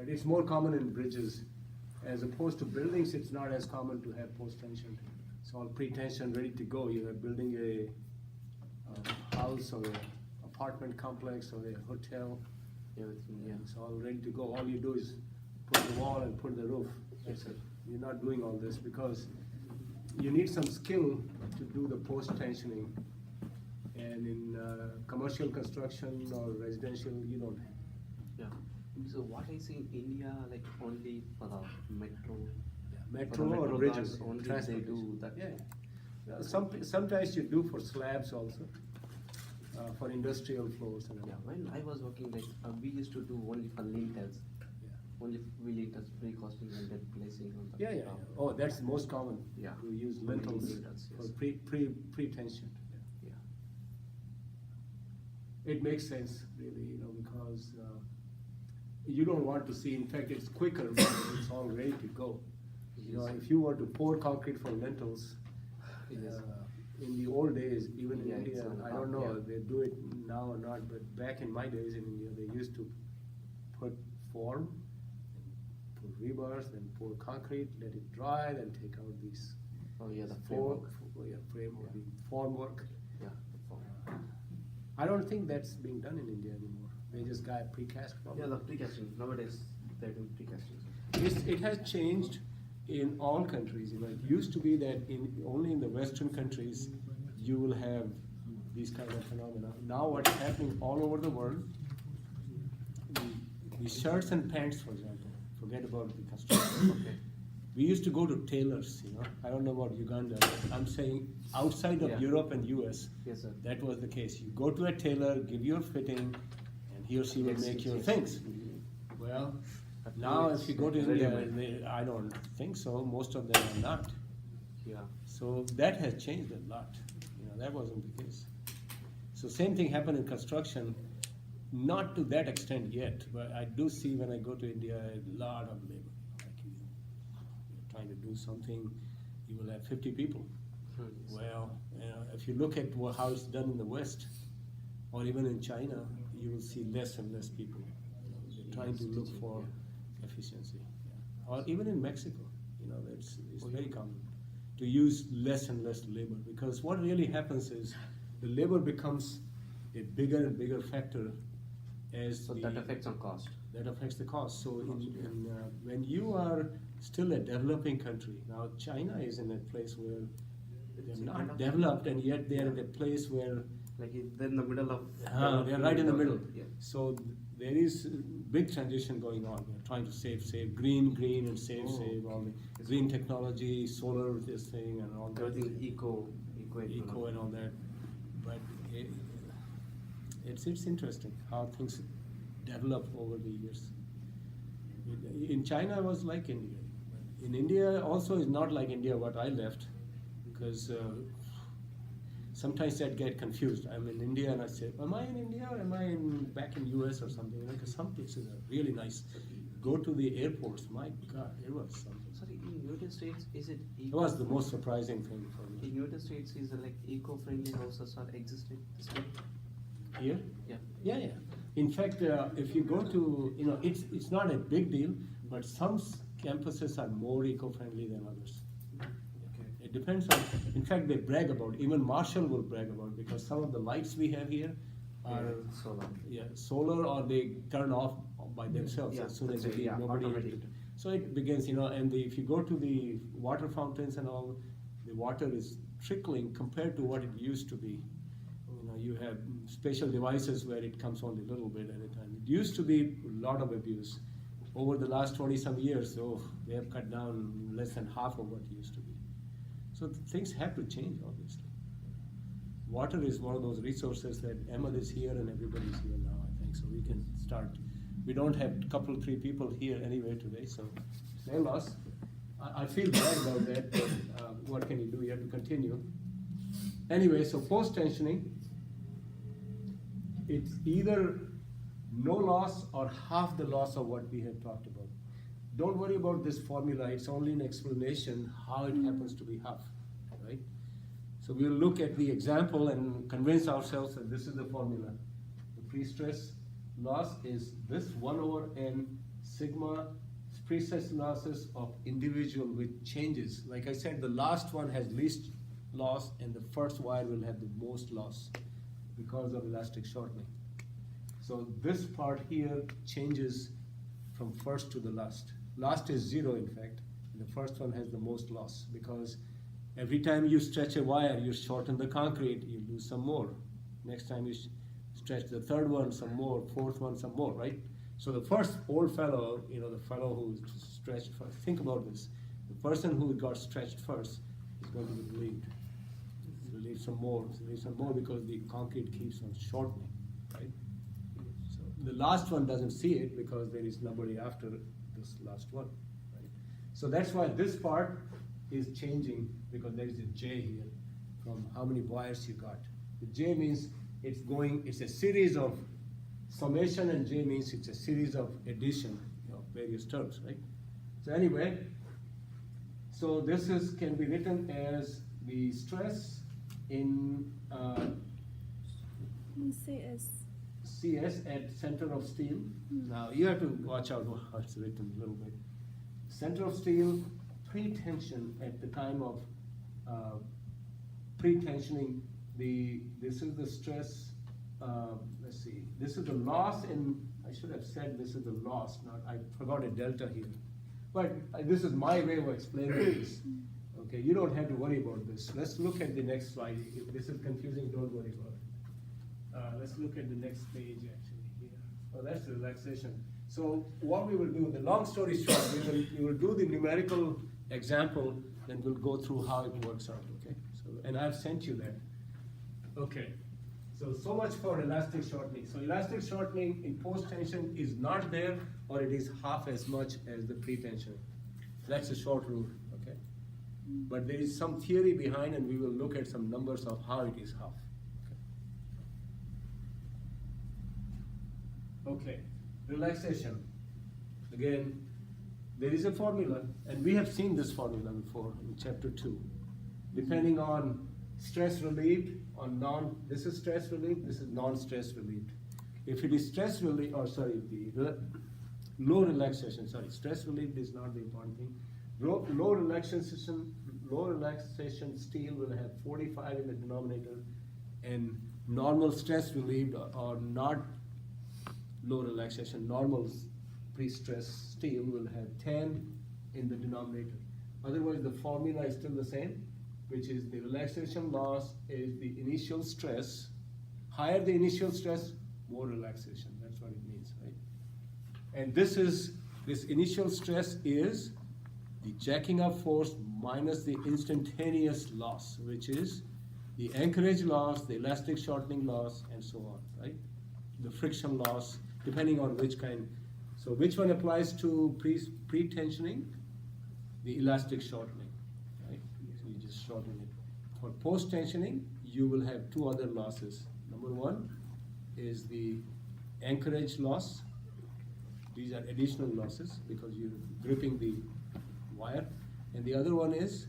But it's more common in bridges. As opposed to buildings, it's not as common to have post-tension. It's all pre-tension, ready to go. You are building a house or an apartment complex or a hotel. Everything, yeah. It's all ready to go. All you do is put the wall and put the roof. That's it. You're not doing all this because you need some skill to do the post-tensioning. And in commercial construction or residential, you don't have. Yeah. So what I see in India, like only for the metro. Yeah, For metro the or metro bridges, cars, only they transportation. do that. Yeah. Sometimes you do for slabs also, for industrial floors and all. Yeah, when I was working, like we used to do only for lintels. Yeah. Only we lintels pre-costing and then placing on the Yeah. top. Oh, that's the most common. Yeah. To use Only lintels lintels, for yes. pre-tension. Yeah. It makes sense, really, because you don't want to see. In fact, it's quicker when it's all ready to go. If you were to pour concrete for lintels, Yes. in the old days, even in Yeah, India, it's on I top, don't know yeah. they do it now or not, but back in my days in India, they used to put form, put rebars, then pour concrete, let it dry, then take out these Oh yeah, the form, framework. framework, the formwork. Yeah, the form. I don't think that's being done in India anymore. They just got precast. Yeah, the precasting. Nowadays they're doing precasting. It has changed in all countries. It used to be that only in the Western countries you will have these kind of phenomena. Now what's happening all over the world, the shirts and pants, for example, forget about the construction. Okay. We used to go to tailors, I don't know about Uganda, but I'm saying outside of Yeah. Europe and US, Yes, sir. that was the case. You go to a tailor, give your fitting, and he or she will Yes, make yes, your yes. things. Well, But now it's if you go to ready-made. India, I don't think so. Most of them are not. Yeah. So that has changed a lot. That wasn't the case. So same thing happened in construction, not to that extent yet, but I do see when I go to India a lot of labor. Like you're trying to do something, you will have 50 people. Yes. Well, if you look at how it's done in the West, or even in China, you will see less and less people. They're trying to look for efficiency. Yeah. Or even in Mexico, it's very common to use less and less labor, because what really happens is the labor becomes a bigger and bigger factor as So that affects on cost. that affects the cost. So when you are still a developing country, now China is in a place where they're not developed, and yet they're in a place where Like they're in the middle of. they're right in the middle. Yeah. So there is big transition going on. We're trying to save green, and save all the green technology, solar, this thing, and all that. Everything eco And all that. But it's interesting how things develop over the years. In China, it was like India. In India, also is not like India what I left, because sometimes I get confused. I'm in India and I say, am I in India or am I back in US or something? Because some places are really nice. Go to the airports, my God, it was something. Sorry, in United States, is it? It was the most surprising thing for me. In United States, is it like eco-friendly houses are existing? Here? Yeah. Yeah. In fact, if you go to, it's not a big deal, but some campuses are more eco-friendly than others. Okay. It depends on, in fact, they brag about, even Marshall will brag about, because some of the lights we have here are solar, or they turn off by themselves as soon as you leave. Nobody. So it begins, and if you go to the water fountains and all, the water is trickling compared to what it used to be. You have special devices where it comes only a little bit at a time. It used to be a lot of abuse. Over the last 20-some years, they have cut down less than half of what it used to be. So things have to change, obviously. Water is one of those resources that Ahmed is here and everybody's here now, I think, so we can start. We don't have a couple, 3 people here anyway today, so no loss. I feel bad about that, but what can you do? You have to continue. Anyway, so post-tensioning, it's either no loss or half the loss of what we have talked about. Don't worry about this formula, it's only an explanation how it happens to be half, right? So we'll look at the example and convince ourselves that this is the formula. The pre-stress loss is this 1/n sigma prestress losses of individual with changes. Like I said, the last one has least loss and the first wire will have the most loss because of elastic shortening. So this part here changes from first to the last. Last is 0 in fact. The first one has the most loss because every time you stretch a wire, you shorten the concrete, you lose some more. Next time you stretch the third one, some more, fourth one, some more, right? So the first old fellow, the fellow who stretched first, think about this. The person who got stretched first is going to be relieved. Relieve some more because the concrete keeps on shortening, right? So the last one doesn't see it because there is nobody after this last one, right? So that's why this part is changing because there is a J here from how many wires you got. The J means it's a series of summation, and J means it's a series of addition of various terms, right? So anyway, so this can be written as the stress in CS at center of steel. Now you have to watch out how it's written a little bit. Center of steel pre-tension at the time of pre-tensioning. This is the stress. Let's see. This is the loss in. I should have said this is the loss. Not I forgot a delta here, but this is my way of explaining this. Okay, you don't have to worry about this. Let's look at the next slide. If this is confusing, don't worry about it. Let's look at the next page actually here. Oh, that's the relaxation. So what we will do, the long story short, we will do the numerical example, then we'll go through how it works out, okay? So, and I've sent you that. Okay, so much for elastic shortening. So elastic shortening in post-tension is not there, or it is half as much as the pre-tension. That's a short rule, okay? But there is some theory behind, and we will look at some numbers of how it is half. Okay, relaxation. Again, there is a formula, and we have seen this formula before in chapter 2. Depending on stress relieved, this is stress relieved, this is non-stress relieved. If it is stress relieved, low relaxation, stress relieved is not the important thing. Low relaxation steel will have 45 in the denominator, and normal stress relieved or not low relaxation, normal pre-stress steel will have 10 in the denominator. Otherwise, the formula is still the same, which is the relaxation loss is the initial stress. Higher the initial stress, more relaxation. That's what it means, right? And this initial stress is the jacking up force minus the instantaneous loss, which is the anchorage loss, the elastic shortening loss, and so on, right? The friction loss, depending on which kind. So which one applies to pre-tensioning? The elastic shortening, right? So you just shorten it. For post-tensioning, you will have two other losses. Number one is the anchorage loss. These are additional losses because you're gripping the wire. And the other one is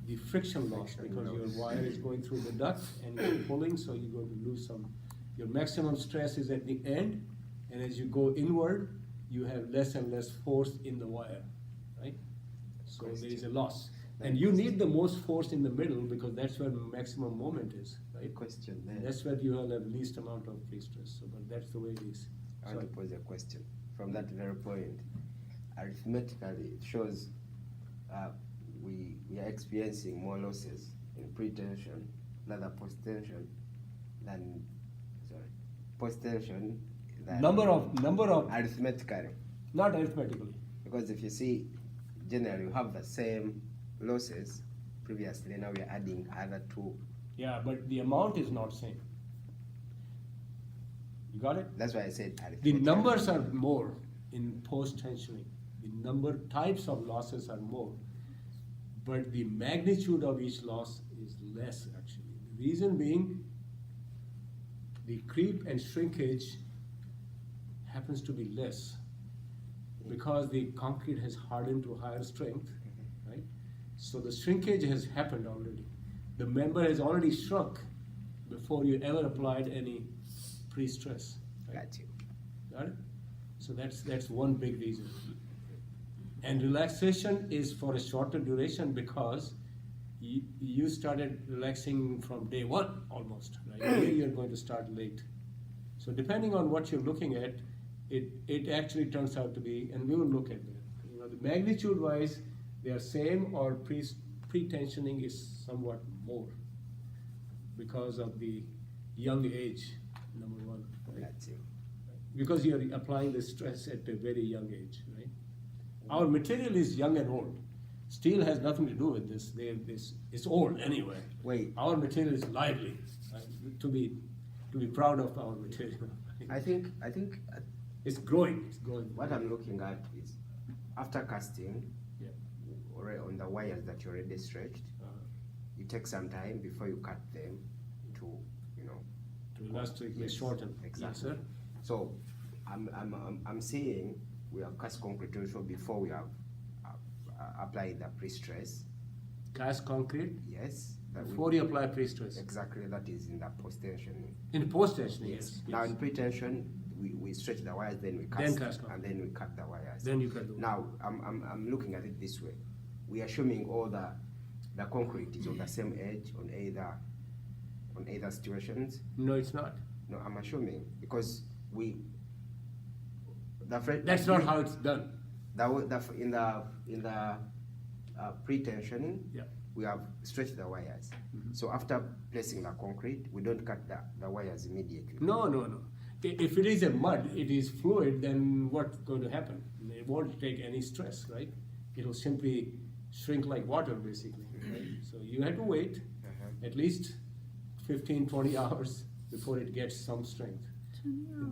the friction loss because your wire is going through the duct and you're pulling, so you're going to lose some. Your maximum stress is at the end, and as you go inward, you have less and less force in the wire, right? So there is a loss. And you need the most force in the middle because that's where maximum moment is, right? Question there. That's where you will have least amount of pre-stress. So, but that's the way it is. I want to pose a question from that very point. Arithmetically, it shows we are experiencing more losses in pre-tension rather post-tension than post-tension than Number of arithmetically. not arithmetically. Because if you see, generally you have the same losses previously, now we are adding other two. Yeah, but the amount is not same. You got it? That's why I said The arithmetically. numbers are more in post-tensioning. The types of losses are more, but the magnitude of each loss is less actually. The reason being, the creep and shrinkage happens to be less because the concrete has hardened to higher strength, right? So the shrinkage has happened already. The member has already shrunk before you ever applied any pre-stress. Right? Got you. Got it? So that's one big reason. And relaxation is for a shorter duration because you started relaxing from day one almost, right? Here you're going to start late. So depending on what you're looking at, it actually turns out to be, and we will look at that. You know, the magnitude wise, they are same, or pre-tensioning is somewhat more because of the young age, number one. Right? That's it. Because you're applying the stress at a very young age, right? Our material is young and old. Steel has nothing to do with this. It's old anyway. Wait. Our material is lively. To be proud of our material. I think It's growing. It's growing. what I'm looking at is after casting, Yeah. or on the wires that you already stretched, you take some time before you cut them to, To elastically Yes, shorten. exactly. Yes, sir. So I'm saying we have cast concrete also before we have applied the pre-stress. Cast concrete Yes. before you apply pre-stress. Exactly, that is in the post-tensioning. In post-tensioning, yes. Now in pre-tension, we stretch the wires, then we Then cast, cast and then we cut the wires. Then you cut the wire. Now I'm looking at it this way. We are assuming all the concrete is on the same edge on either situations. No, it's not. No, I'm assuming because That's not how it's done. In the pre-tensioning, Yeah. we have stretched the wires. So after placing the concrete, we don't cut the wires immediately. No. If it is a mud, it is fluid, then what's going to happen? It won't take any stress, right? It'll simply shrink like water, basically. Right? So you have to wait at least 15, 20 hours before it gets some strength.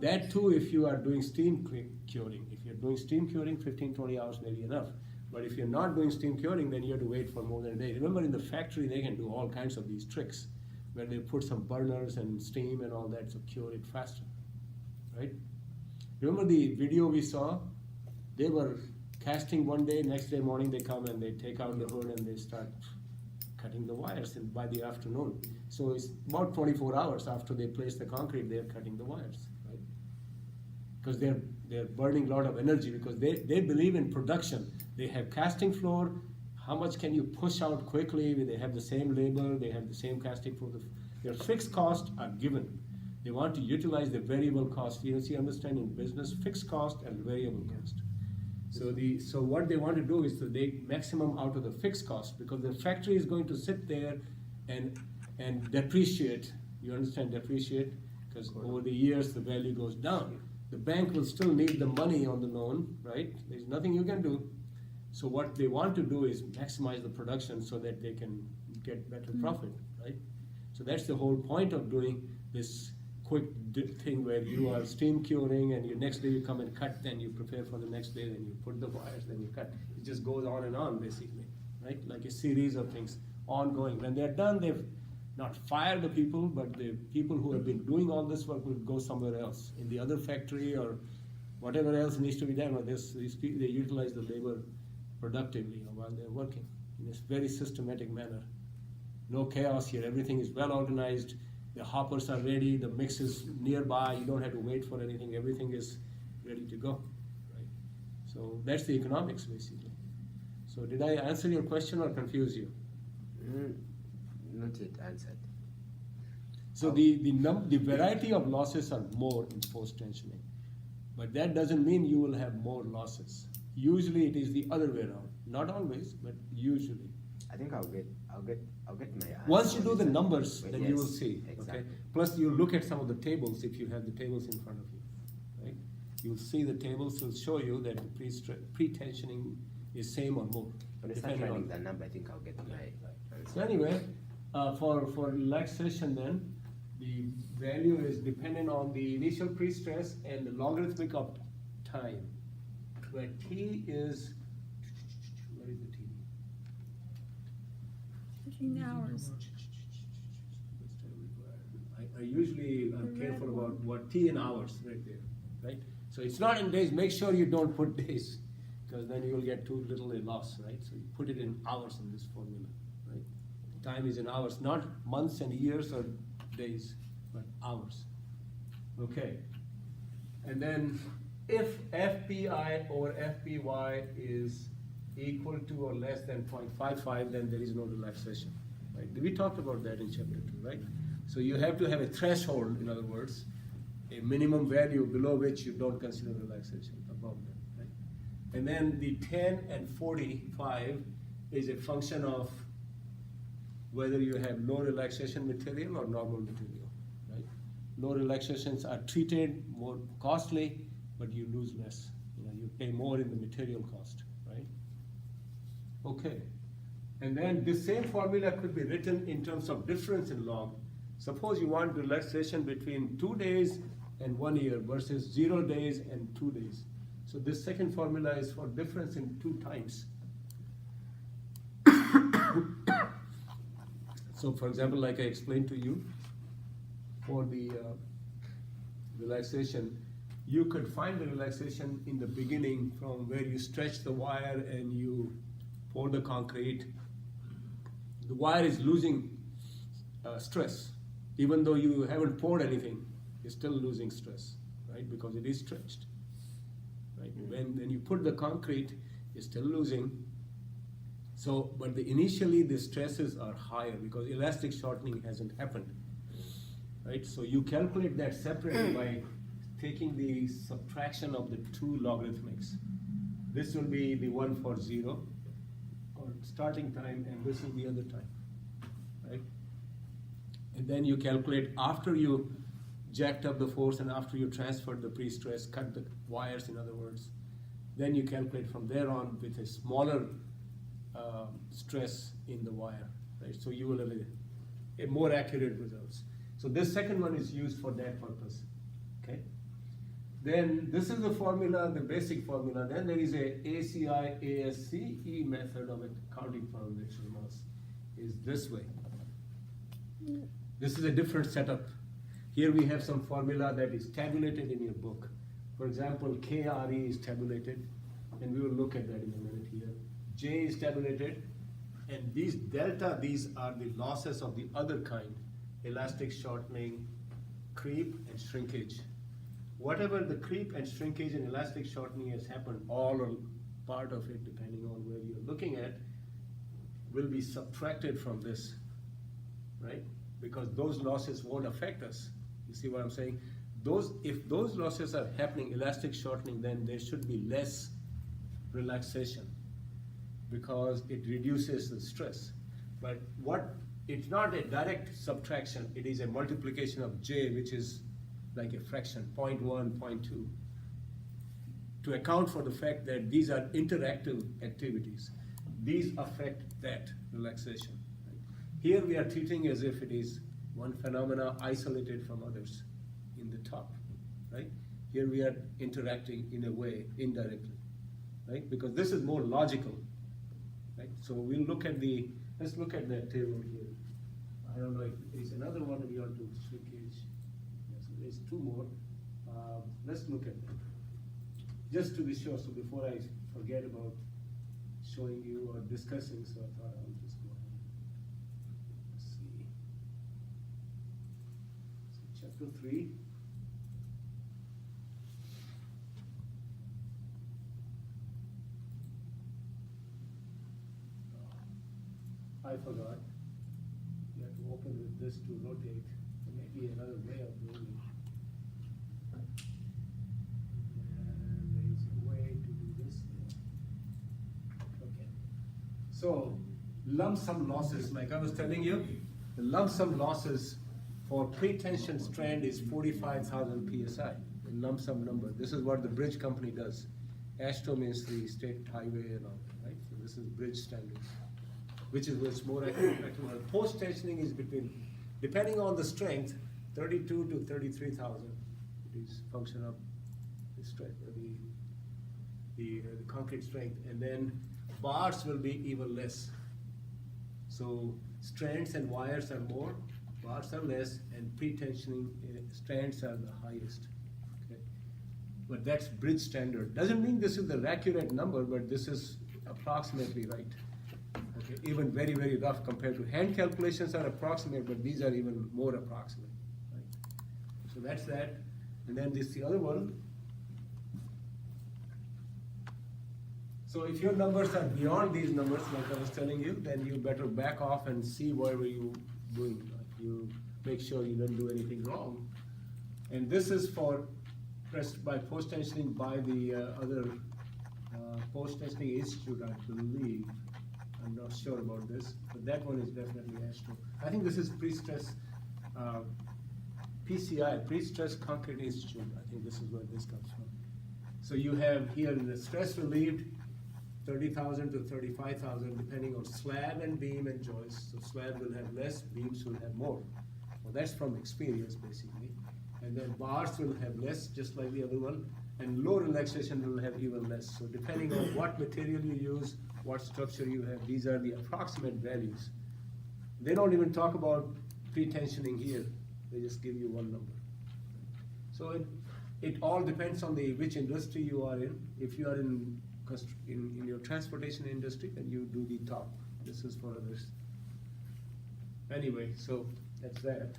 That too, if you are doing steam curing. If you're doing steam curing, 15, 20 hours may be enough. But if you're not doing steam curing, then you have to wait for more than a day. Remember, in the factory, they can do all kinds of these tricks where they put some burners and steam and all that to cure it faster, right? Remember the video we saw? They were casting one day, next day morning they come and they take out the hood and they start cutting the wires by the afternoon. So it's about 24 hours after they place the concrete, they're cutting the wires, right? Because they're burning a lot of energy because they believe in production. They have casting floor. How much can you push out quickly? They have the same labor. They have the same casting floor. Their fixed costs are given. They want to utilize the variable cost. You see, understand in business, fixed cost and variable cost. So what they want to do is to make maximum out of the fixed cost because the factory is going to sit there and depreciate. You understand depreciate? Because over the years the value goes down. The bank will still need the money on the loan, right? There's nothing you can do. So what they want to do is maximize the production so that they can get better profit, right? So that's the whole point of doing this quick thing where you are steam curing and next day you come and cut, then you prepare for the next day, then you put the wires, then you cut. It just goes on and on basically, right? Like a series of things ongoing. When they're done, they've not fired the people, but the people who have been doing all this work will go somewhere else in the other factory or whatever else needs to be done. Or these people, they utilize the labor productively while they're working in this very systematic manner. No chaos here. Everything is well organized. The hoppers are ready. The mix is nearby. You don't have to wait for anything. Everything is ready to go. Right? So that's the economics basically. So did I answer your question or confuse you? Not yet answered. So the variety of losses are more in post-tensioning, but that doesn't mean you will have more losses. Usually it is the other way around. Not always, but usually. I think I'll get my answer. Once you do the numbers, then Yes, you will see. exactly. Okay. Plus, you look at some of the tables if you have the tables in front of you, right? You'll see the tables will show you that the pre-tensioning is same or more. When I start depending running on the number, I think I'll get my answer. So anyway, for relaxation then, the value is dependent on the initial pre-stress and the logarithmic of time, where T is, where is the T? 15 hours. I usually am careful about what T in hours right there, right? So it's not in days, make sure you don't put days, because then you will get too little a loss, right? So you put it in hours in this formula, right? Time is in hours, not months and years or days, but hours. Okay. And then if FPI over FPY is equal to or less than 0.55, then there is no relaxation, right? We talked about that in chapter 2, right? So you have to have a threshold, in other words, a minimum value below which you don't consider relaxation, above that, right? And then the 10 and 45 is a function of whether you have low relaxation material or normal material, right? Low relaxations are treated more costly, but you lose less. You pay more in the material cost, right? Okay. And then this same formula could be written in terms of difference in log. Suppose you want relaxation between 2 days and 1 year versus 0 days and 2 days. So this second formula is for difference in 2 times. So for example, like I explained to you, for the relaxation, you could find the relaxation in the beginning from where you stretch the wire and you pour the concrete. The wire is losing stress. Even though you haven't poured anything, you're still losing stress, right? Because it is stretched, right? When you put the concrete, you're still losing. So, but initially the stresses are higher because elastic shortening hasn't happened, right? So you calculate that separately by taking the subtraction of the 2 logarithmics. This will be the one for 0 or starting time, and this is the other time, right? And then you calculate after you jacked up the force and after you transferred the pre-stress, cut the wires, in other words, then you calculate from there on with a smaller stress in the wire, right? So you will have a more accurate results. So this second one is used for that purpose, okay? Then this is the formula, the basic formula. Then there is a ACI-ASCE method of accounting for relational mass is this way. This is a different setup. Here we have some formula that is tabulated in your book. For example, KRE is tabulated, and we will look at that in a minute here. J is tabulated, and these delta, these are the losses of the other kind, elastic shortening, creep, and shrinkage. Whatever the creep and shrinkage and elastic shortening has happened, all or part of it, depending on where you're looking at, will be subtracted from this, right? Because those losses won't affect us. You see what I'm saying? If those losses are happening, elastic shortening, then there should be less relaxation because it reduces the stress. But it's not a direct subtraction, it is a multiplication of J, which is like a fraction, 0.1, 0.2, to account for the fact that these are interactive activities. These affect that relaxation. Right? Here we are treating as if it is one phenomena isolated from others in the top, right? Here we are interacting in a way, indirectly, right? Because this is more logical, right? So we'll look at let's look at that table here. I don't know if there's another one we ought to shrinkage. So there's 2 more. Let's look at them. Just to be sure, so before I forget about showing you or discussing, so I thought I'll just go ahead. Let's see. So chapter 3. I forgot. You have to open with this to rotate. There may be another way of doing it. And there is a way to do this. Okay. So, lump sum losses, like I was telling you, the lump sum losses for pre-tension strand is 45,000 psi, a lump sum number. This is what the bridge company does. AASHTO means the state highway and all that, right? So this is bridge standard, which is what's more accurate. Post-tensioning is between, depending on the strength, 32 to 33,000. It is function of the strength, the concrete strength, and then bars will be even less. So strands and wires are more, bars are less, and pre-tensioning strands are the highest. Okay? But that's bridge standard. Doesn't mean this is the accurate number, but this is approximately right. Okay, even very, very rough compared to hand calculations are approximate, but these are even more approximate. Right? So that's that. And then this the other one. So if your numbers are beyond these numbers, like I was telling you, then you better back off and see whatever you doing. Like you make sure you don't do anything wrong. And this is for by post-tensioning by the other post-tensioning institute, I believe. I'm not sure about this, but that one is definitely Astro. I think this is Prestressed, PCI, Prestressed Concrete Institute. I think this is where this comes from. So you have here in the stress relieved, 30,000 to 35,000, depending on slab and beam and joist. So slab will have less, beams will have more. Well, that's from experience, basically. And then bars will have less, just like the other one, and low relaxation will have even less. So depending on what material you use, what structure you have, these are the approximate values. They don't even talk about pre-tensioning here. They just give you one number. So it all depends on which industry you are in. If you are in your transportation industry, then you do the top. This is for others. Anyway, so that's that.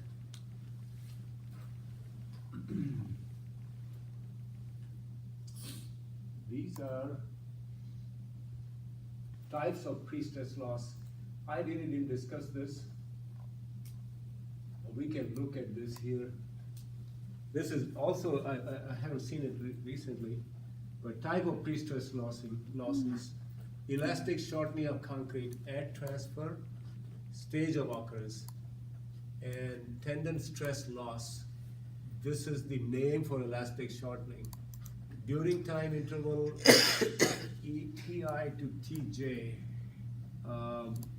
These are types of pre-stress loss. I really didn't discuss this. We can look at this here. This is also, I haven't seen it recently, but type of pre-stress losses. Elastic shortening of concrete at transfer, stage of occurrence, and tendon stress loss. This is the name for elastic shortening. During time interval TI to TJ,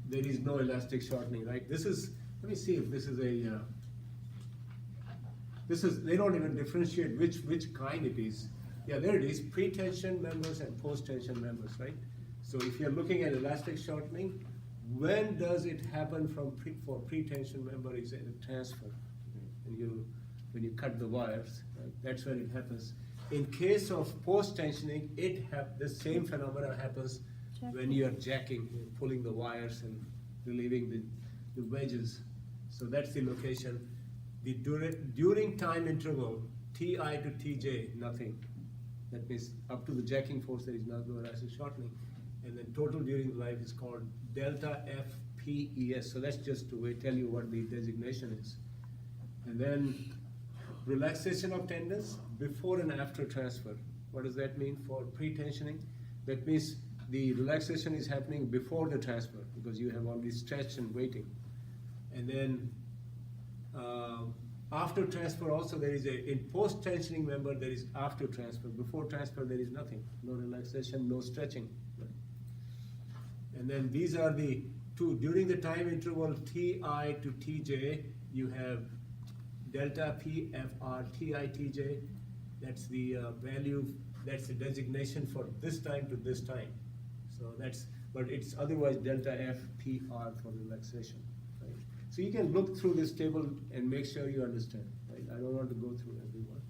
there is no elastic shortening, right? This is, let me see if this is a, they don't even differentiate which kind it is. Yeah, there it is, pre-tension members and post-tension members, right? So if you're looking at elastic shortening, when does it happen for pre-tension member is a transfer. And when you cut the wires, right? That's when it happens. In case of post-tensioning, the same phenomena happens when you are jacking, pulling the wires and relieving the wedges. So that's the location. The during time interval, TI to TJ, nothing. That means up to the jacking force, there is no elastic shortening. And then total during life is called delta FPES. So that's just to tell you what the designation is. And then relaxation of tendons before and after transfer. What does that mean for pre-tensioning? That means the relaxation is happening before the transfer because you have already stretched and waiting. And then after transfer also there is in post-tensioning member there is after transfer. Before transfer there is nothing, no relaxation, no stretching. And then these are the two, during the time interval TI to TJ, you have delta PFR TI TJ, that's the value, that's the designation for this time to this time. So but it's otherwise delta FPR for relaxation. Right? So you can look through this table and make sure you understand. Right? I don't want to go through every one.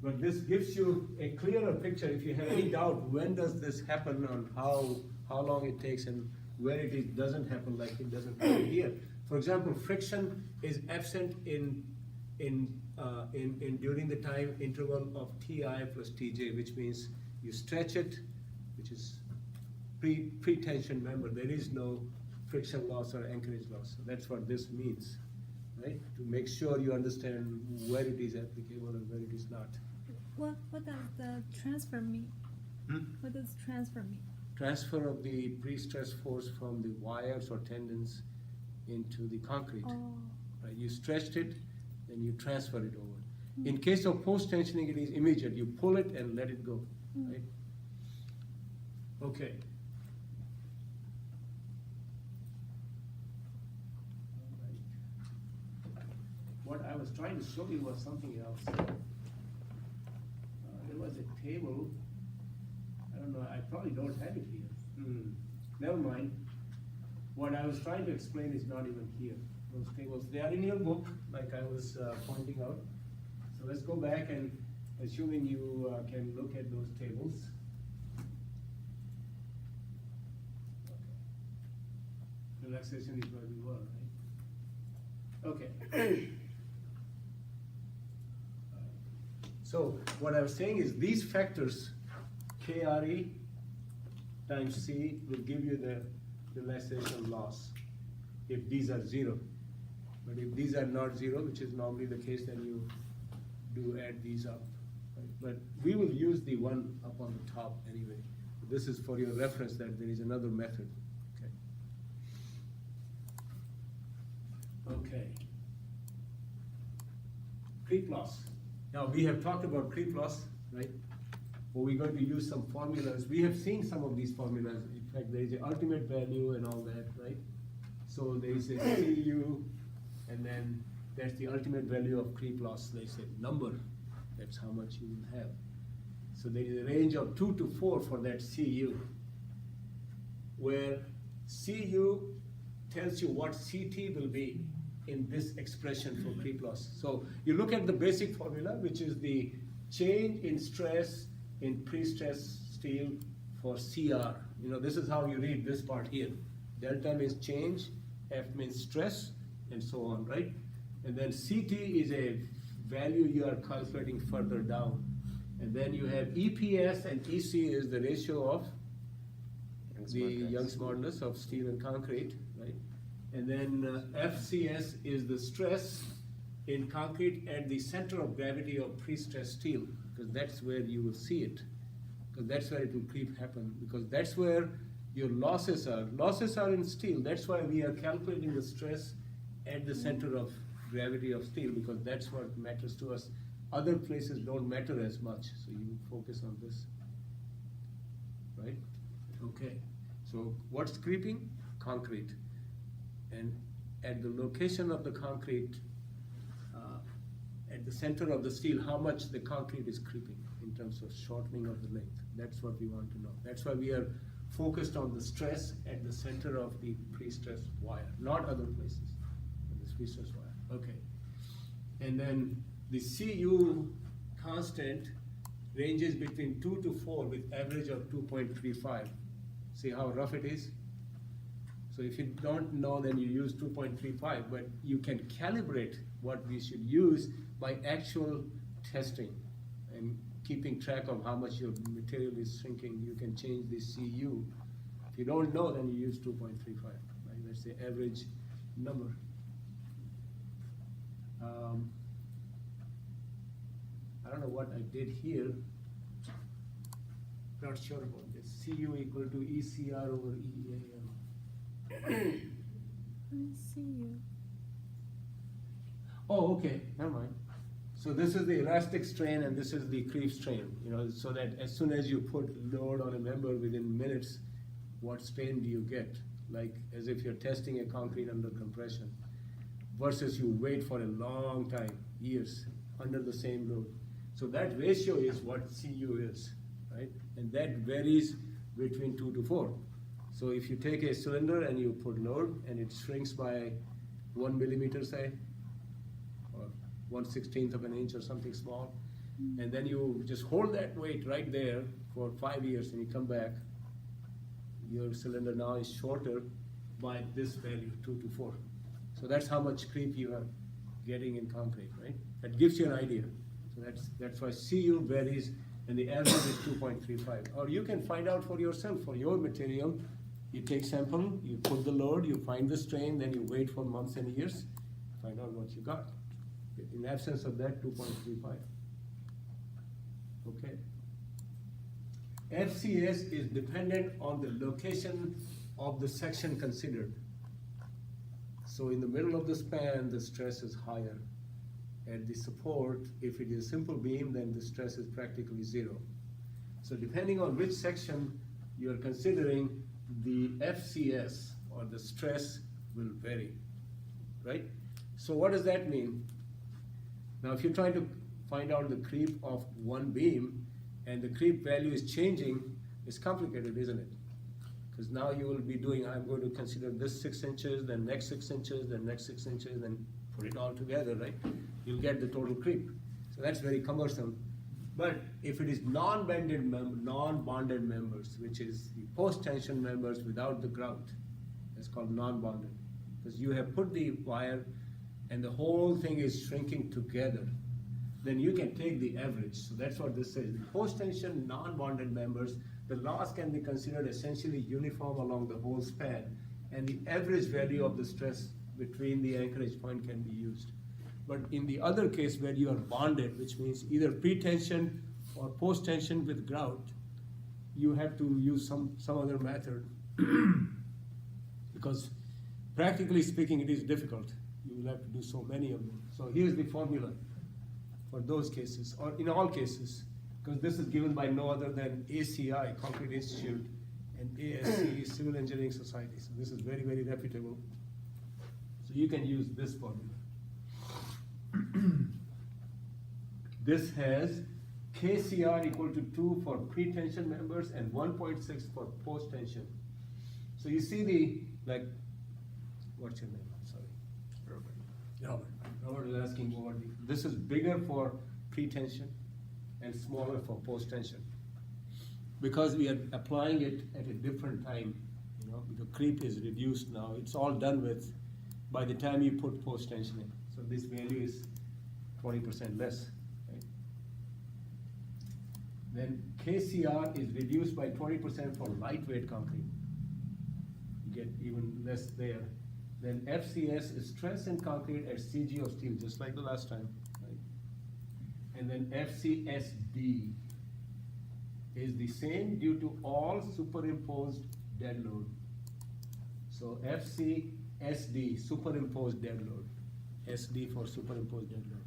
But this gives you a clearer picture. If you have any doubt, when does this happen and how long it takes and where it doesn't happen like it doesn't happen here. For example, friction is absent in during the time interval of TI plus TJ, which means you stretch it, which is pre-tension member. There is no friction loss or anchorage loss. So that's what this means, right? To make sure you understand where it is applicable and where it is not. What does the transfer mean? What does transfer mean? Transfer of the pre-stress force from the wires or tendons into the concrete. Oh. Right? You stretched it, then you transfer it over. In case of post-tensioning, it is immediate. You pull it and let it go. Right? Okay. What I was trying to show you was something else. There was a table. I don't know, I probably don't have it here. Never mind. What I was trying to explain is not even here. Those tables, they are in your book, like I was pointing out. So let's go back and assuming you can look at those tables. Okay. Relaxation is where we were, right? Okay. So what I was saying is these factors, KRE, times C will give you the relaxation loss if these are zero. But if these are not zero, which is normally the case, then you do add these up. Right? But we will use the one up on the top anyway. This is for your reference that there is another method. Okay. Creep loss. Now we have talked about creep loss, right? Well, we're going to use some formulas. We have seen some of these formulas. In fact, there is the ultimate value and all that, right? So there is a CU, and then that's the ultimate value of creep loss. They say number. That's how much you will have. So there is a range of 2 to 4 for that CU, where CU tells you what CT will be in this expression for creep loss. So you look at the basic formula, which is the change in stress in pre-stressed steel for CR. You know, this is how you read this part here. Delta means change, F means stress, and so on, right? And then CT is a value you are calculating further down. And then you have EPS, and EC is the ratio of the Young's modulus of steel and concrete, right? And then FCS is the stress in concrete at the center of gravity of pre-stressed steel, because that's where you will see it, because that's where it will creep happen, because that's where your losses are. Losses are in steel. That's why we are calculating the stress at the center of gravity of steel, because that's what matters to us. Other places don't matter as much, so you focus on this, right? Okay, so what's creeping? Concrete. And at the location of the concrete, at the center of the steel, how much the concrete is creeping in terms of shortening of the length. That's what we want to know. That's why we are focused on the stress at the center of the pre-stressed wire, not other places, but the pre-stressed wire. Okay. And then the CU constant ranges between 2 to 4 with average of 2.35. See how rough it is? So if you don't know, then you use 2.35, but you can calibrate what we should use by actual testing and keeping track of how much your material is shrinking. You can change the CU. If you don't know, then you use 2.35, right? That's the average number. I don't know what I did here. Not sure about this. CU equal to ECR over EAM. I see you. Oh, okay, never mind. So this is the elastic strain and this is the creep strain, you know, so that as soon as you put load on a member within minutes, what strain do you get? Like as if you're testing a concrete under compression versus you wait for a long time, years, under the same load. So that ratio is what CU is, right? And that varies between 2 to 4. So if you take a cylinder and you put load and it shrinks by 1 millimeter, say, or 1/16 of an inch or something small, and then you just hold that weight right there for 5 years and you come back, your cylinder now is shorter by this value, 2 to 4. So that's how much creep you are getting in concrete, right? That gives you an idea. So that's why CU varies and the average is 2.35. Or you can find out for yourself, for your material. You take sample, you put the load, you find the strain, then you wait for months and years, find out what you got. In absence of that, 2.35. Okay. FCS is dependent on the location of the section considered. So in the middle of the span, the stress is higher. At the support, if it is a simple beam, then the stress is practically 0. So depending on which section you are considering, the FCS or the stress will vary, right? So what does that mean? Now if you're trying to find out the creep of one beam and the creep value is changing, it's complicated, isn't it? Because now you will be doing, I'm going to consider this 6 inches, then next 6 inches, then next 6 inches, then put it all together, right? You'll get the total creep. So that's very cumbersome. But if it is non-bonded members, which is the post-tension members without the grout, that's called non-bonded. Because you have put the wire and the whole thing is shrinking together, then you can take the average. So that's what this says. The post-tension non-bonded members the loss can be considered essentially uniform along the whole span, and the average value of the stress between the anchorage point can be used. But in the other case where you are bonded, which means either pre-tension or post-tension with grout, you have to use some other method because practically speaking it is difficult. You will have to do so many of them. So here's the formula for those cases, or in all cases, because this is given by no other than ACI, Concrete Institute, and ASC, Civil Engineering Society. So this is very, very reputable. So you can use this formula. This has KCR equal to 2 for pre-tension members and 1.6 for post-tension. So you see the, like, what's your name? I'm sorry. Robert. Robert is asking over the, this is bigger for pre-tension and smaller for post-tension. Because we are applying it at a different time, you know, the creep is reduced now. It's all done with by the time you put post-tension in. So this value is 20% less. Right? Then KCR is reduced by 20% for lightweight concrete. You get even less there. Then FCS is stress in concrete at CG of steel, just like the last time. Right? And then FCSD is the same due to all superimposed dead load. So FCSD, superimposed dead load. SD for superimposed dead load.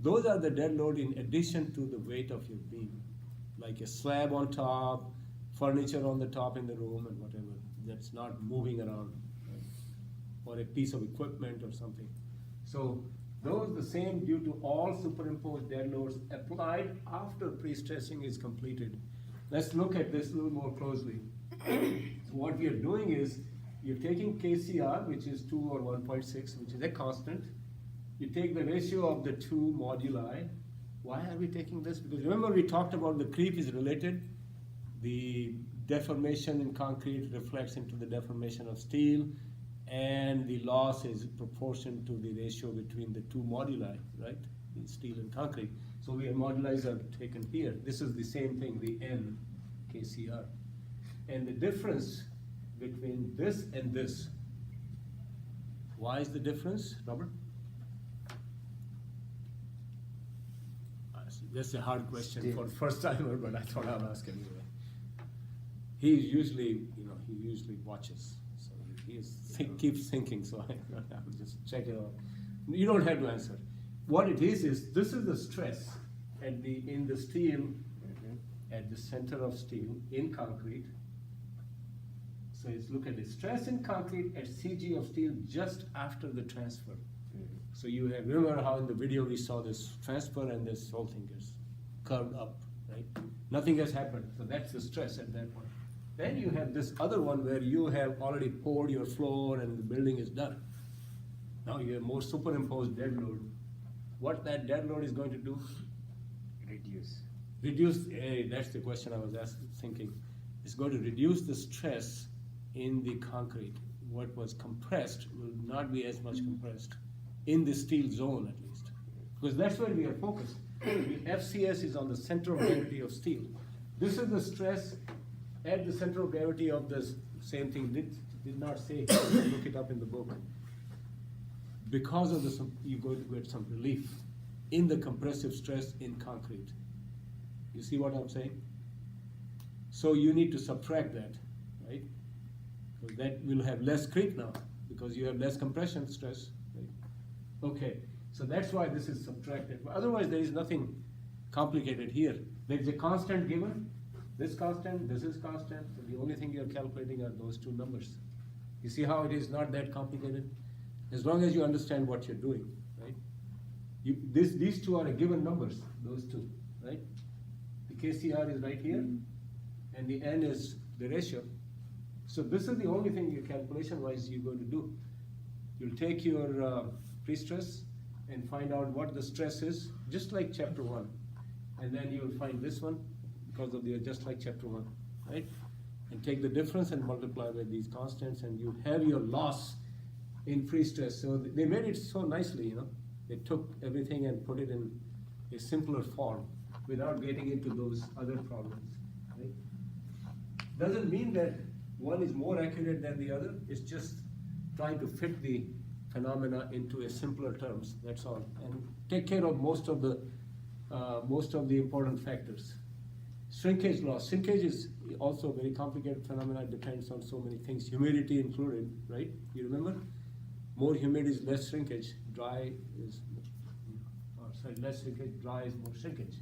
Those are the dead load in addition to the weight of your beam, like a slab on top, furniture on the top in the room, and whatever that's not moving around, right? Or a piece of equipment or something. So those the same due to all superimposed dead loads applied after pre-stressing is completed. Let's look at this a little more closely. So what we are doing is you're taking KCR, which is 2 or 1.6, which is a constant. You take the ratio of the two moduli. Why are we taking this? Because remember we talked about the creep is related. The deformation in concrete reflects into the deformation of steel, and the loss is proportion to the ratio between the two moduli, right? In steel and concrete. So we have moduli are taken here. This is the same thing, the N KCR. And the difference between this and this, why is the difference, Robert? That's a hard question for first timer, but I thought I'll ask anyway. He usually watches, so keeps thinking. So I will just check it out. You don't have to answer. What it is this is the stress in the steel, at the center of steel in concrete. So let's look at the stress in concrete at CG of steel just after the transfer. So you have, remember how in the video we saw this transfer and this whole thing is curved up, right? Nothing has happened, so that's the stress at that point. Then you have this other one where you have already poured your floor and the building is done. Now you have more superimposed dead load. What that dead load is going to do? Reduce, that's the question I was thinking. It's going to reduce the stress in the concrete. What was compressed will not be as much compressed in the steel zone at least. Because that's where we are focused. The FCS is on the center of gravity of steel. This is the stress at the center of gravity of this same thing. Did not say, look it up in the book. Because of this, you're going to get some relief in the compressive stress in concrete. You see what I'm saying? So you need to subtract that, right? So that will have less creep now because you have less compression stress. Right? Okay, so that's why this is subtracted. But otherwise, there is nothing complicated here. There is a constant given. This constant, this is constant. So the only thing you're calculating are those two numbers. You see how it is not that complicated? As long as you understand what you're doing, right? These two are given numbers, those two, right? The KCR is right here, and the N is the ratio. So this is the only thing your calculation-wise you're going to do. You'll take your pre-stress and find out what the stress is, just like chapter 1. And then you'll find this one, because of the just like chapter 1, right? And take the difference and multiply by these constants, and you have your loss in pre-stress. So they made it so nicely, you know. They took everything and put it in a simpler form without getting into those other problems, right? Doesn't mean that one is more accurate than the other, it's just trying to fit the phenomena into a simpler terms, that's all, and take care of most of the important factors. Shrinkage loss. Shrinkage is also a very complicated phenomena. It depends on so many things, humidity included, right? You remember? More humid is less shrinkage. Dry is, less shrinkage. Dry is more shrinkage.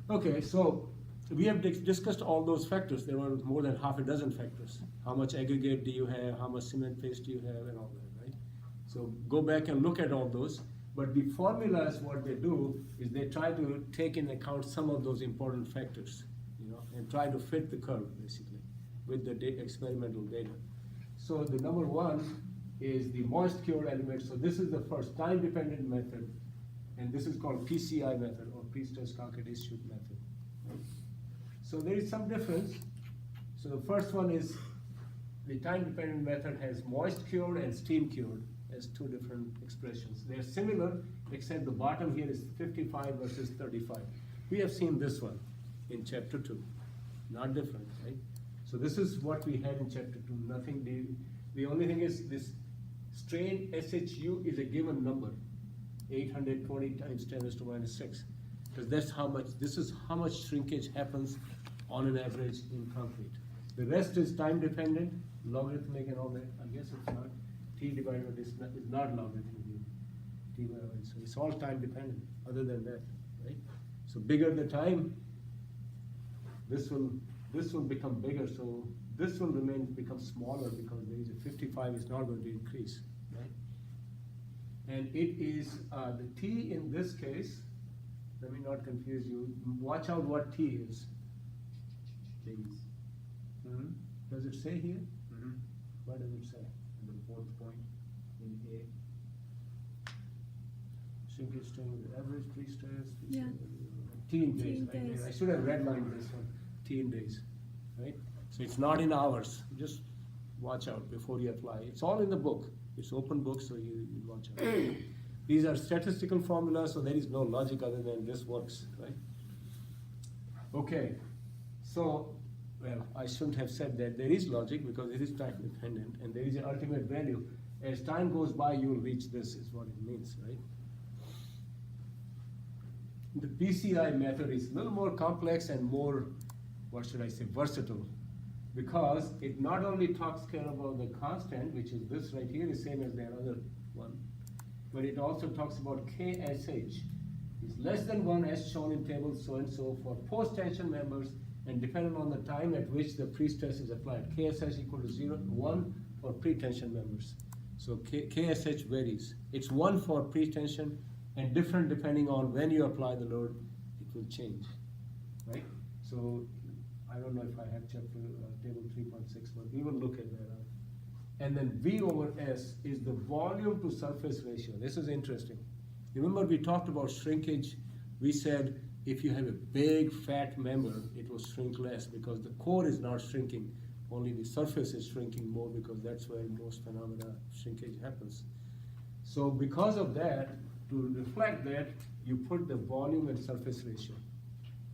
Okay, so we have discussed all those factors. There were more than half a dozen factors. How much aggregate do you have? How much cement paste do you have? And all that, right? So go back and look at all those. But the formulas, what they do is they try to take into account some of those important factors, and try to fit the curve, basically, with the experimental data. So the number one is the moist cured element. So this is the first time-dependent method, and this is called PCI method, or prestressed concrete issue method. Right? So there is some difference. So the first one is the time-dependent method has moist cured and steam cured as two different expressions. They are similar, except the bottom here is 55 versus 35. We have seen this one in chapter 2. Not different, right? So this is what we had in chapter 2. Nothing. The only thing is this strain SHU is a given number, 820 times 10 raised to minus 6, because that's how much. This is how much shrinkage happens on an average in concrete. The rest is time dependent, logarithmic, and all that. I guess it's not. T divided by this is not logarithmic. T by y. So it's all time dependent. Other than that, right? So bigger the time, this will become bigger. So this will become smaller because there is a 55 is not going to increase, right? And it is the T in this case. Let me not confuse you. Watch out what T is. Days. Does it say here? What does it say? The fourth point in A. Shrinkage strain with average pre-stress. Yeah. T in days. T in days. I should have redlined this one. T in days, right? So it's not in hours. Just watch out before you apply. It's all in the book. It's open book, so you watch out. These are statistical formulas, so there is no logic other than this works, right? Okay, so, well, I shouldn't have said that. There is logic because it is time dependent, and there is an ultimate value. As time goes by, you will reach this, is what it means, right? The PCI method is a little more complex and more, what should I say, versatile, because it not only talks care about the constant, which is this right here, the same as the other one, but it also talks about KSH. It's less than 1 as shown in table so-and-so for post-tension members and depending on the time at which the pre-stress is applied. KSH equal to 0, 1 for pre-tension members. So KSH varies. It's 1 for pre-tension and different depending on when you apply the load, it will change, right? So I don't know if I have chapter table 3.6, but we will look at that. And then V over S is the volume to surface ratio. This is interesting. Remember we talked about shrinkage. We said if you have a big fat member, it will shrink less because the core is not shrinking. Only the surface is shrinking more because that's where most phenomena shrinkage happens. So because of that, to reflect that, you put the volume and surface ratio,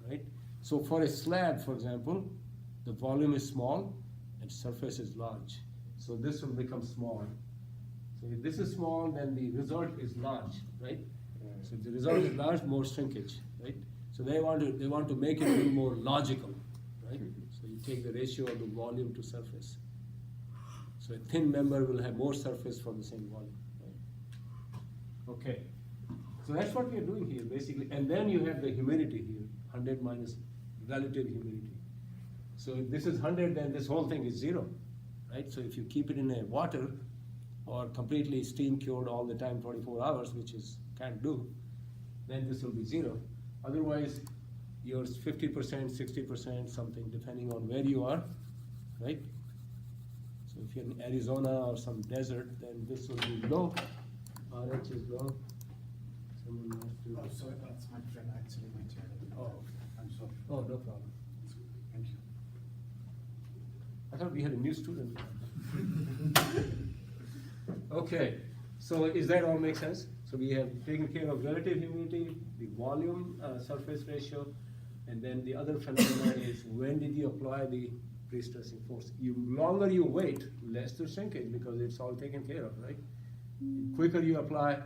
right? So for a slab, for example, the volume is small and surface is large. So this will become small. So if this is small, then the result is large, right? So if the result is large, more shrinkage, right? So they want to make it a little more logical, right? So you take the ratio of the volume to surface. So a thin member will have more surface for the same volume, right? Okay. So that's what we are doing here, basically. And then you have the humidity here, 100 minus relative humidity. So if this is 100, then this whole thing is 0, right? So if you keep it in a water or completely steam cured all the time, 24 hours, which is can't do, then this will be 0. Otherwise, yours 50%, 60%, something, depending on where you are, right? So if you're in Arizona or some desert, then this will be low. RH is low. Someone has to. Oh, sorry, that's my friend, actually, my child. Oh, okay. I'm sorry. Oh, no problem. Thank you. I thought we had a new student. Okay, so is that all make sense? So we have taken care of relative humidity, the volume, surface ratio, And then the other phenomenon is when did you apply the pre-stressing force? You longer you wait, less the shrinkage because it's all taken care of, right? Quicker you apply,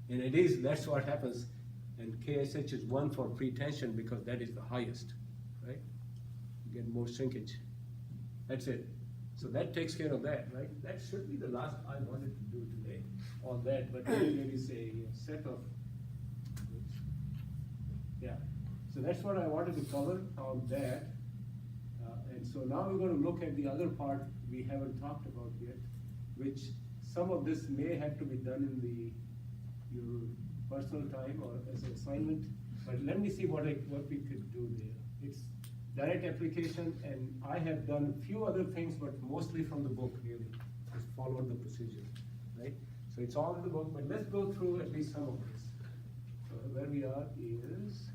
and that's what happens. And KSH is 1 for pre-tension because that is the highest, right? You get more shrinkage. That's it. So that takes care of that, right? That should be the last I wanted to do today on that, but there is a set of, yeah. So that's what I wanted to cover on that. And so now we're going to look at the other part we haven't talked about yet, which some of this may have to be done in your personal time or as an assignment. But let me see what we could do there. It's direct application, and I have done a few other things, but mostly from the book, really. Just followed the procedure, right? So it's all in the book, but let's go through at least some of this. So where we are is,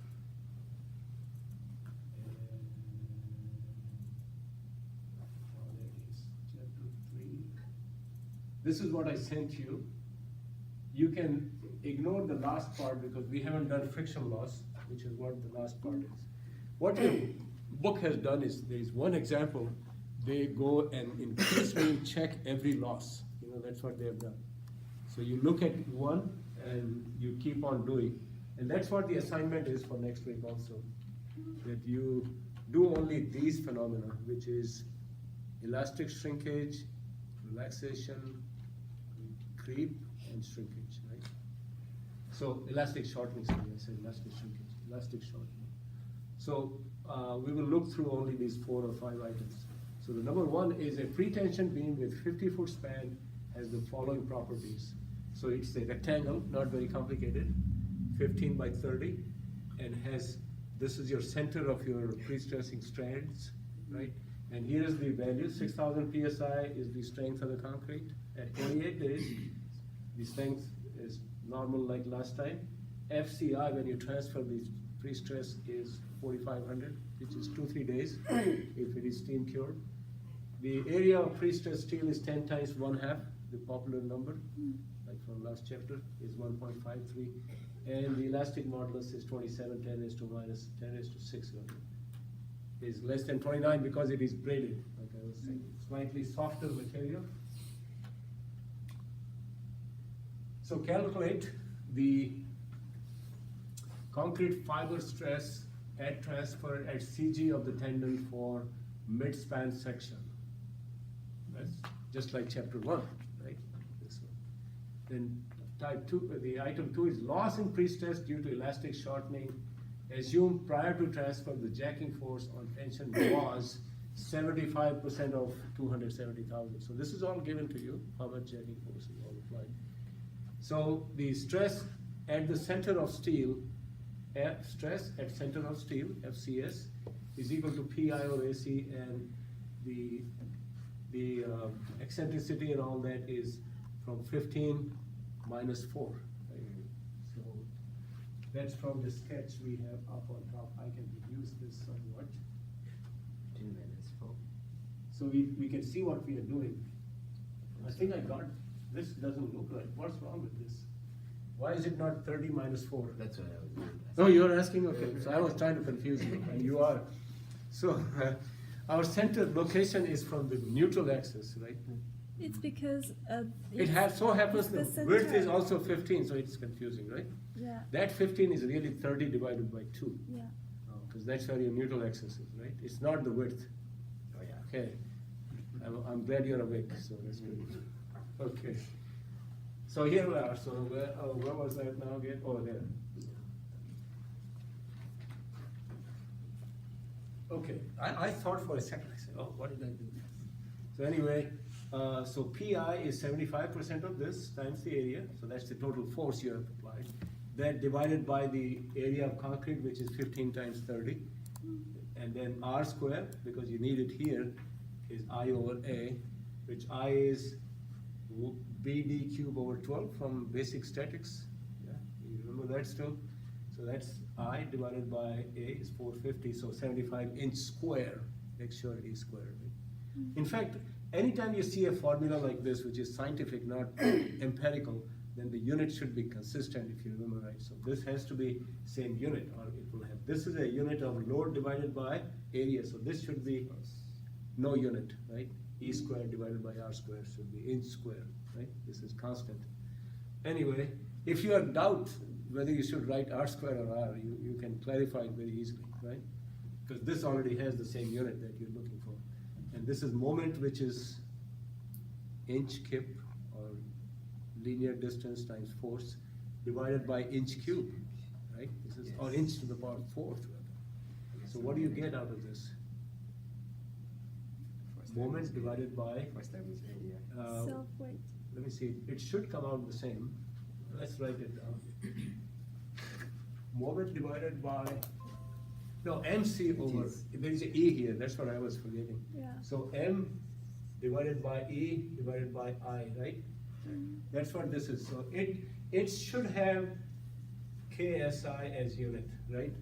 chapter 3. This is what I sent you. You can ignore the last part because we haven't done friction loss, which is what the last part is. What your book has done is, there is one example, they go and in case we check every loss. That's what they have done. So you look at one and you keep on doing. And that's what the assignment is for next week also. That you do only these phenomena, which is elastic shrinkage, relaxation, creep, and shrinkage, right? So elastic shortening, sorry, I said elastic shrinkage, elastic shortening. So we will look through only these 4 or 5 items. So the number 1 is a pre-tension beam with 50-foot span has the following properties. So it's a rectangle, not very complicated, 15 by 30, and this is your center of your pre-stressing strands, right? And here is the value, 6,000 PSI is the strength of the concrete. At 28 days, the strength is normal like last time. FCI, when you transfer the pre-stress, is 4,500, which is 2-3 days if it is steam cured. The area of pre-stressed steel is 10 times 1/2, the popular number, like from last chapter, is 1.53. And the elastic modulus is 27, 10 raised to minus 10 raised to 6. Is less than 29 because it is braided, like I was saying. Slightly softer material. So calculate the concrete fiber stress at transfer at CG of the tendon for mid-span section. That's just like chapter 1, right? This one. Then type 2, the item 2 is loss in pre-stress due to elastic shortening. Assume prior to transfer the jacking force on tension was 75% of 270,000. So this is all given to you, how much jacking force is all applied. So the stress at the center of steel, stress at center of steel, FCS, is equal to PI over AC, and the eccentricity and all that is from 15 minus 4. Right? So that's from the sketch we have up on top. I can reduce this somewhat. 15 minus 4. So we can see what we are doing. I think I got, this doesn't look right. What's wrong with this? Why is it not 30 minus 4? That's what I was doing. Oh, you're asking? Okay, so I was trying to confuse you, and you are. So our center location is from the neutral axis, right? It's because So happens it's the the width is center. also 15, so it's confusing, right? Yeah. That 15 is really 30 divided by 2. Yeah. Because that's where your neutral axis is, right? It's not the width. Oh, yeah. Okay. I'm glad you're awake, so that's good. Okay. So here we are. So where was that now again? Oh, there. Okay. I thought for a second, I said, oh, what did I do? So anyway, so PI is 75% of this times the area. So that's the total force you have applied. That divided by the area of concrete, which is 15 times 30. And then R squared, because you need it here, is I over A, which I is BD cube over 12 from basic statics. Yeah, you remember that still? So that's I divided by A is 450, so 75 inch square. Make sure it is square. Right? In fact, anytime you see a formula like this, which is scientific, not empirical, then the unit should be consistent, if you remember right. So this has to be same unit, or it will have, this is a unit of load divided by area, so this should be no unit, right? E squared divided by R squared should be inch squared, right? This is constant. Anyway, if you have doubt whether you should write R squared or R, you can clarify it very easily, right? Because this already has the same unit that you're looking for. And this is moment, which is inch kip, or linear distance times force, divided by inch cube, right? This is, or inch to the power 4th, rather. So what do you get out of this? Moment divided by, First time is area. Self-weight. let me see, it should come out the same. Let's write it down. Moment divided by, no, MC over, there is a E here, that's what I was forgetting. Yeah. So M divided by E divided by I, right? That's what this is. So it should have KSI as unit, right?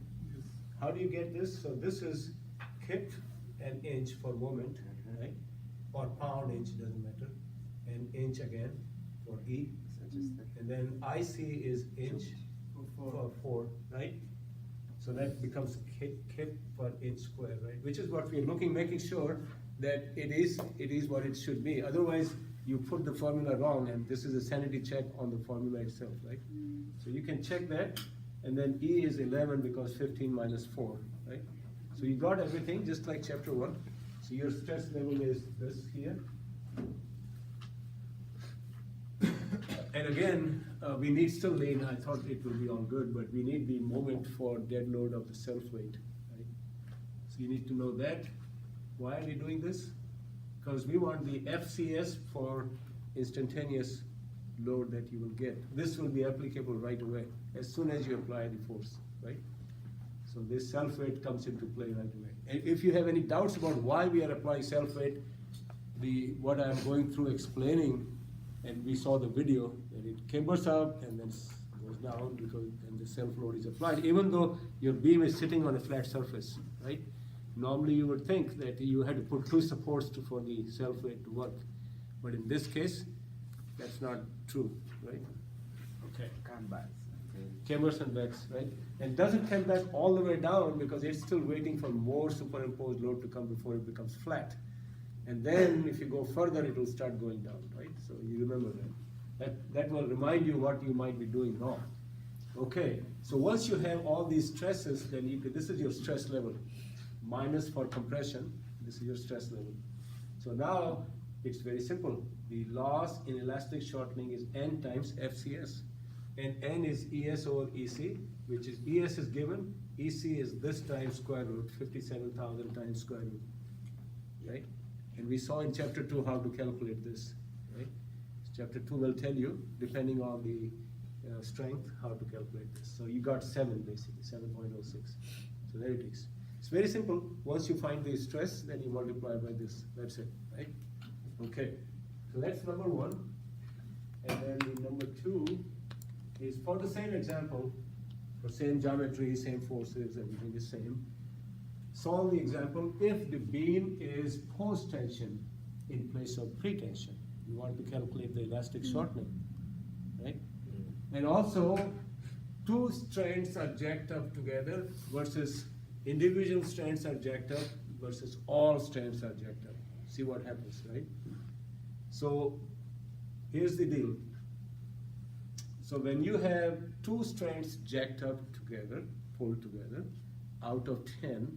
How do you get this? So this is kip and inch for moment, right? Or pound inch, doesn't matter. And inch again for E. And then IC is inch for 4, right? So that becomes kip per inch square, right? Which is what we're looking, making sure that it is what it should be. Otherwise, you put the formula wrong, and this is a sanity check on the formula itself, right? So you can check that, and then E is 11 because 15 minus 4, right? So you got everything just like chapter 1. So your stress level is this here. And again, we need still lean. I thought it will be all good, but we need the moment for dead load of the self-weight, right? So you need to know that. Why are we doing this? Because we want the FCS for instantaneous load that you will get. This will be applicable right away, as soon as you apply the force, right? So this self-weight comes into play right away. And if you have any doubts about why we are applying self-weight, what I'm going through explaining, and we saw the video, that it cambers up and then goes down because then the self-load is applied, even though your beam is sitting on a flat surface, right? Normally you would think that you had to put 2 supports for the self-weight to work. But in this case, that's not true, right? Okay. Cambers and backs, right? And doesn't come back all the way down because it's still waiting for more superimposed load to come before it becomes flat. And then if you go further, it will start going down, right? So you remember that. That will remind you what you might be doing wrong. Okay, so once you have all these stresses, then this is your stress level. Minus for compression, this is your stress level. So now it's very simple. The loss in elastic shortening is N times FCS. And N is ES over EC, which is ES is given, EC is this times square root, 57,000 times square root, right? And we saw in chapter 2 how to calculate this, right? Chapter 2 will tell you, depending on the strength, how to calculate this. So you got 7 basically, 7.06. So there it is. It's very simple. Once you find the stress, then you multiply by this. That's it, right? Okay. So that's number 1. And then the number 2 is for the same example, for same geometry, same forces, everything is same. Solve the example if the beam is post-tension in place of pre-tension. You want to calculate the elastic shortening, right? And also, 2 strands are jacked up together versus individual strands are jacked up versus all strands are jacked up. See what happens, right? So here's the deal. So when you have 2 strands jacked up together, pulled together, out of 10,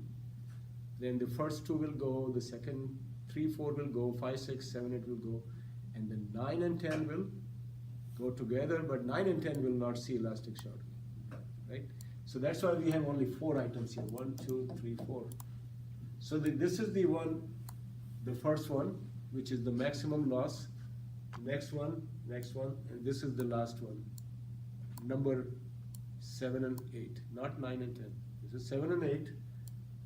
then the first 2 will go, the second 3, 4 will go, 5, 6, 7, 8 will go, and then 9 and 10 will go together, but 9 and 10 will not see elastic shortening, right? So that's why we have only 4 items here, 1, 2, 3, 4. So this is the one, the first one, which is the maximum loss, next one, and this is the last one, number 7 and 8, not 9 and 10. This is 7 and 8,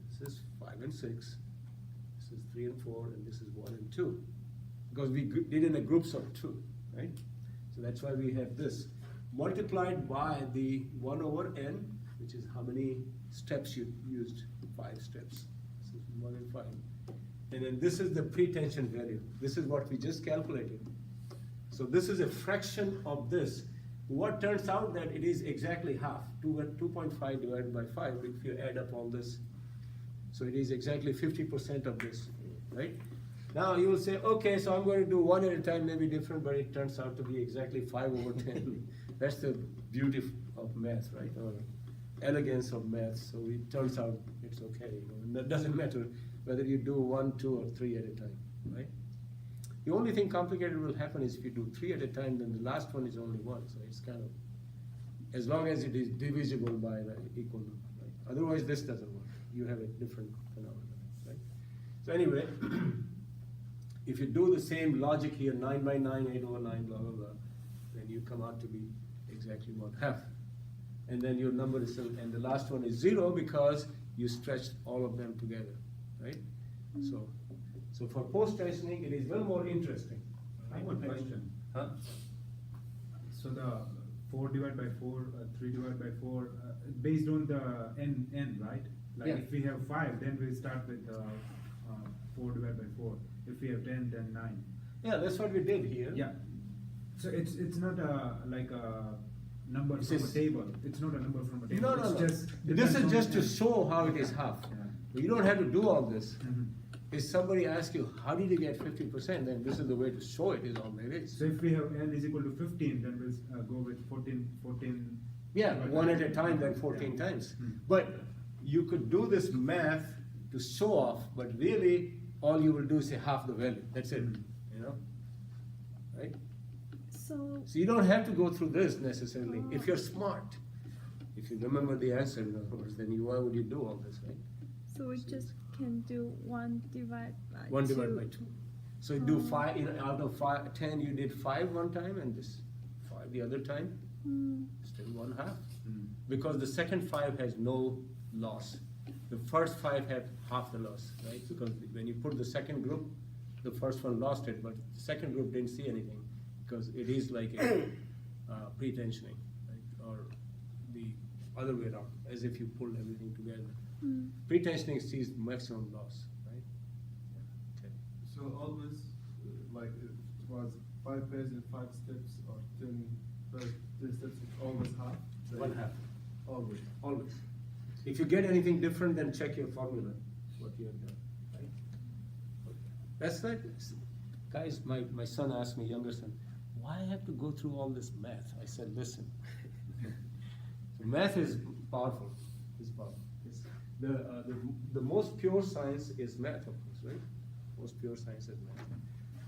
this is 5 and 6, this is 3 and 4, and this is 1 and 2. Because we did in a groups of 2, right? So that's why we have this. Multiplied by the 1 over n, which is how many steps you used, 5 steps. This is 1 and 5. And then this is the pre-tension value. This is what we just calculated. So this is a fraction of this. what turns out that it is exactly half, 2.5 divided by 5, if you add up all this. So it is exactly 50% of this, right? Now you will say, okay, so I'm going to do one at a time, maybe different, but it turns out to be exactly 5/10. That's the beauty of math, right? Or elegance of math. So it turns out it's okay. And that doesn't matter whether you do 1, 2, or 3 at a time, right? The only thing complicated will happen is if you do 3 at a time, then the last one is only 1. So it's kind of, as long as it is divisible by the equal number, right? Otherwise, this doesn't work. You have a different phenomenon, right? So anyway, if you do the same logic here, 9 by 9, 8/9, blah, blah, blah, then you come out to be exactly half. And then your number is, and the last one is 0 because you stretched all of them together, right? So for post-tensioning, it is well more interesting. I have one question. Huh? So the 4 divided by 4, 3 divided by 4, based on the n, right? Like Yeah. if we have 5, then we'll start with 4 divided by 4. If we have 10, then 9. Yeah, that's what we did here. Yeah. So it's not like a number This from a is- table. It's not a number from a table. No, no, It's no. just This depends is on just to n. show how it is half. Yeah. You don't have to do all this. Mhm. If somebody asks you, how did you get 50%, then this is the way to show it, is all there is. So if we have n is equal to 15, then we'll go with 14. Yeah, divided one by at a 2. time, then Yeah. 14 times. Hmm. But you could do this math to show off, but really, all you will do is say half the value, that's it, you know? Right? So, So you don't have to go through this necessarily, if you're smart. If you remember the answer, in other words, then why would you do all this, right? so we just can do 1 divided by 1 2. divided by 2. So you do 5, out of 10 you did 5 one time and this 5 the other time, still 1/2. Mm. Because the second 5 has no loss. The first 5 had half the loss, right? Because when you put the second group, the first one lost it, but the second group didn't see anything because it is like a pre-tensioning, right? Or the other way around, as if you pulled everything together. Pre-tensioning sees maximum loss, right? Okay. So always, like it was 5 pairs in 5 steps or 10 pairs, 10 steps, it's always half. So 1/2. Always. Always. If you get anything different, then check your formula, what you have done, right? Okay. That's like, guys, my son asked me, younger son, why I have to go through all this math? I said, listen, so math is powerful, it's powerful. It's the most pure science is math, of course, right? Most pure science is math.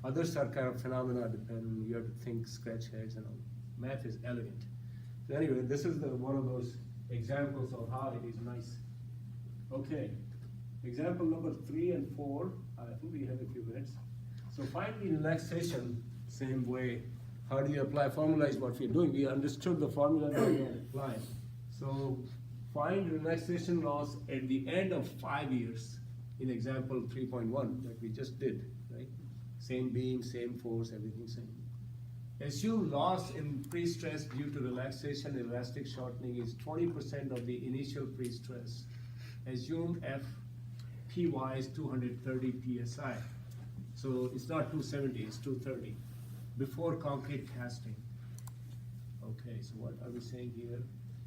Others are kind of phenomena dependent, you have to think, scratch heads and all. Math is elegant. So anyway, this is one of those examples of how it is nice. Okay, example number 3 and 4, I think we have a few minutes. So find the relaxation, same way. How do you apply? Formula is what we're doing. We understood the formula, now we apply. So find relaxation loss at the end of 5 years in example 3.1 that we just did, right? Same beam, same force, everything same. Assume loss in pre-stress due to relaxation, elastic shortening is 20% of the initial pre-stress. Assume FPY is 230 PSI. So it's not 270, it's 230. Before concrete casting. Okay, so what are we saying here?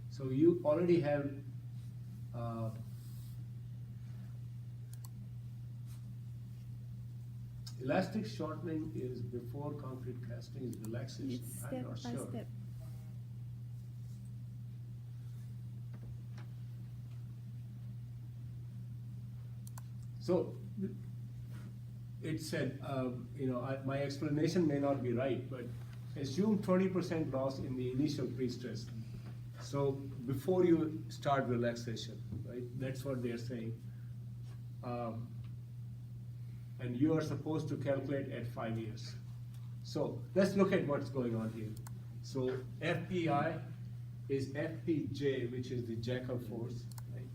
So you already have elastic shortening is before concrete casting is relaxation. It's I'm step not by sure. step. So it said, my explanation may not be right, but assume 20% loss in the initial pre-stress. So before you start relaxation, right? That's what they're saying. And you are supposed to calculate at 5 years. So let's look at what's going on here. So FPI is FPJ, which is the jackal force, right?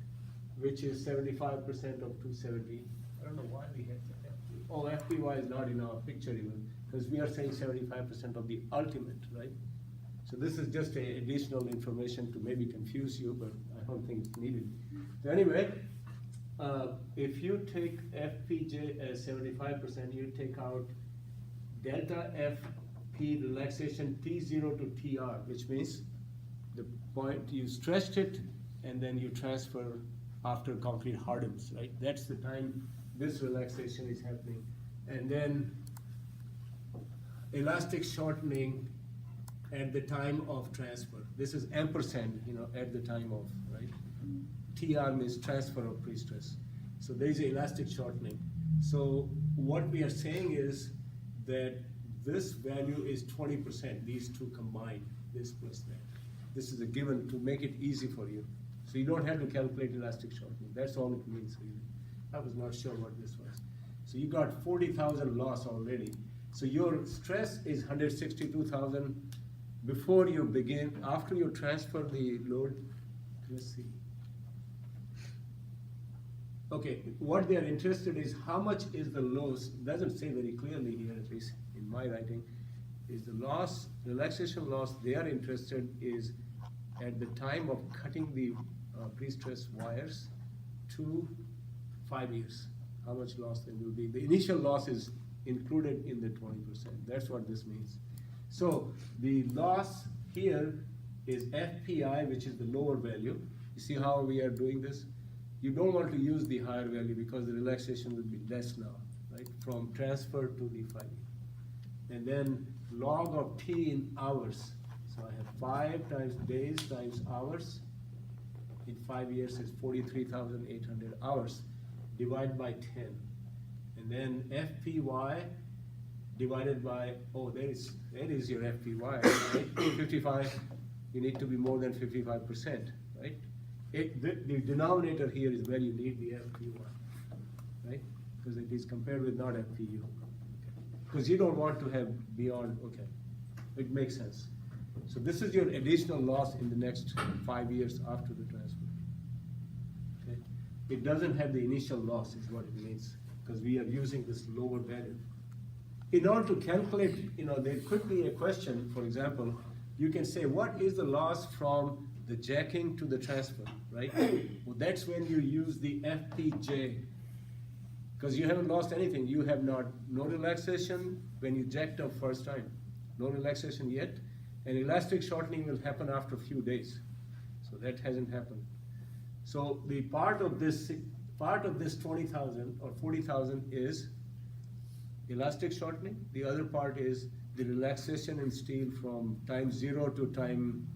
Which is 75% of 270. I don't know why we had that. Oh, FPY is not in our picture even, because we are saying 75% of the ultimate, right? So this is just a additional information to maybe confuse you, but I don't think it's needed. So anyway, if you take FPJ as 75%, you take out delta F FP relaxation T0 to TR, which means the point you stretched it and then you transfer after concrete hardens, right? That's the time this relaxation is happening. And then elastic shortening at the time of transfer. This is ampersand, at the time of, right? TR means transfer of pre-stress. So there is elastic shortening. So what we are saying is that this value is 20%, these two combined, this plus that. This is a given to make it easy for you. So you don't have to calculate elastic shortening. That's all it means really. I was not sure what this was. So you got 40,000 loss already. So your stress is 162,000 before you begin. After you transfer the load, let's see. Okay, what they are interested is how much is the loss. It doesn't say very clearly here, at least in my writing, is the loss, relaxation loss they are interested is at the time of cutting the pre-stress wires to 5 years. How much loss there will be. The initial loss is included in the 20%. That's what this means. So the loss here is FPI, which is the lower value. You see how we are doing this? You don't want to use the higher value because the relaxation will be less now, right? From transfer to the 5 year. And then log of T in hours. So I have 5 times days times hours. In 5 years is 43,800 hours. Divide by 10. And then FPY divided by, that is your FPY, right? 55, you need to be more than 55%, right? The denominator here is where you need the FPY, right? Because it is compared with not FPU. Because you don't want to have beyond, it makes sense. So this is your additional loss in the next 5 years after the transfer. Okay? It doesn't have the initial loss is what it means, because we are using this lower value. In order to calculate, there could be a question, for example, you can say, what is the loss from the jacking to the transfer, right? Well, that's when you use the FPJ, because you haven't lost anything. You have no relaxation when you jacked up first time, no relaxation yet, and elastic shortening will happen after a few days. So that hasn't happened. So the part of this 20,000 or 40,000 is elastic shortening. The other part is the relaxation in steel from time 0 to time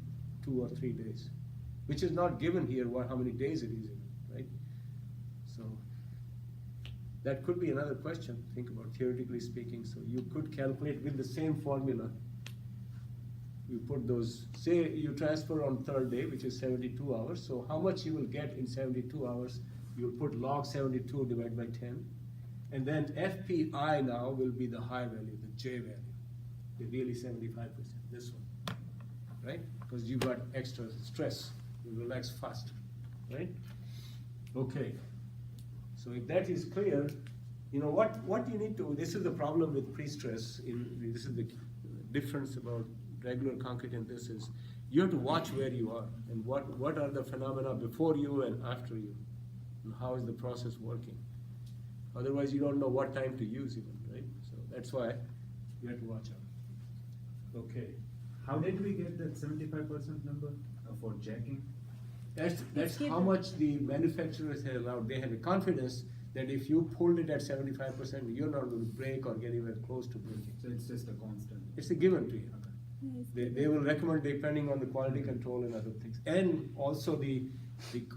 2 or 3 days, which is not given here how many days it is in, right? So that could be another question, think about theoretically speaking. So you could calculate with the same formula. You put those, say you transfer on 3rd day, which is 72 hours. So how much you will get in 72 hours, you'll put log 72 divided by 10. And then FPI now will be the high value, the J value, the really 75%, this one, right? Because you got extra stress, you relax faster, right? Okay, so if that is clear, what you need to, this is the problem with pre-stress, this is the difference about regular concrete and this is, you have to watch where you are and what are the phenomena before you and after you, and how is the process working. Otherwise, you don't know what time to use even, right? So that's why you have to watch out. Okay. How did we get that 75% number for jacking? That's how much the manufacturers have allowed. They have a confidence that if you pulled it at 75%, you're not going to break or get even close to breaking. So it's just a constant. It's a given to you. They will recommend depending on the quality control and other things. And also the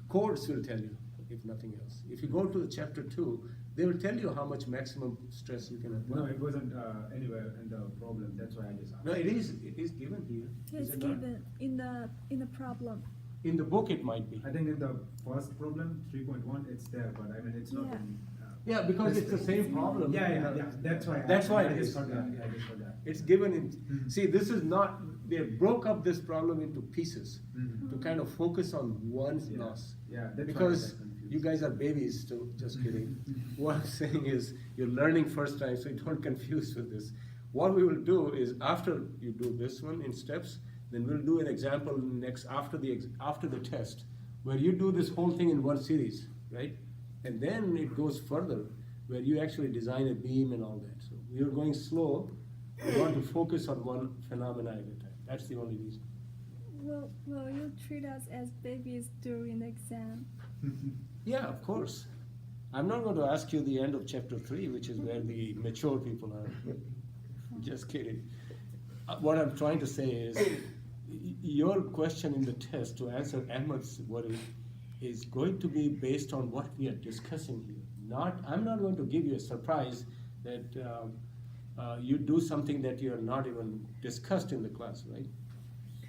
codes will tell you, if nothing else. If you go to the chapter 2, they will tell you how much maximum stress you can apply. No, it wasn't anywhere in the problem. That's why I just asked. No, it is given here. It's Is it not? given in the problem. In the book it might be. I think in the first problem, 3.1, it's there, but I mean, it's not Yeah. in... Yeah, because it's the same problem. Yeah, that's why. That's why I it just is. forgot. Yeah, I just forgot. It's given in, Mhm. see, this is not, they broke up this problem into pieces Mhm. to kind of focus on one Yeah. loss. Yeah, that's why I Because got confused. you guys are babies still, just kidding. What I'm saying is, you're learning first time, so you don't confuse with this. What we will do is, after you do this one in steps, then we'll do an example next, after the test, where you do this whole thing in one series, right? And then it goes further, where you actually design a beam and all that. So we are going slow, We want to focus on one phenomena at a time. That's the only reason. Will you treat us as babies during the exam? Yeah, of course. I'm not going to ask you the end of chapter 3, which is where the mature people are. Just kidding. What I'm trying to say is, your question in the test to answer Ahmed's worry is going to be based on what we are discussing here. I'm not going to give you a surprise that you do something that you are not even discussed in the class, right?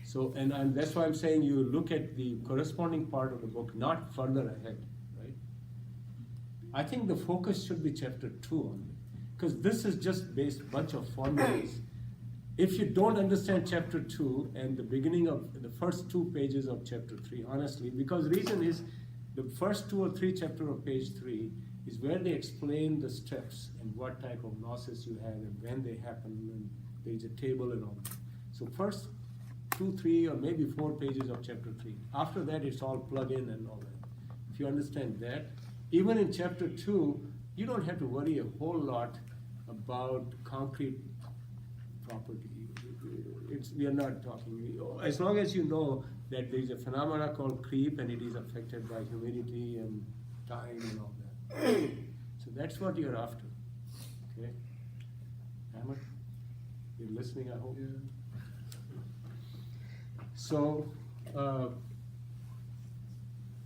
So, and that's why I'm saying you look at the corresponding part of the book, not further ahead, right? I think the focus should be chapter 2 only, because this is just based bunch of formulas. If you don't understand chapter 2 and the beginning of the first 2 pages of chapter 3, honestly, because reason is the first 2 or 3 chapter of page 3 is where they explain the steps and what type of losses you have and when they happen, and there's a table and all. So first 2, 3, or maybe 4 pages of chapter 3. After that, it's all plug in and all that. If you understand that, even in chapter 2, you don't have to worry a whole lot about concrete property. We are not talking, as long as you know that there is a phenomena called creep and it is affected by humidity and time and all that. So that's what you're after, okay? Ahmed, you're listening, I hope? Yeah. So,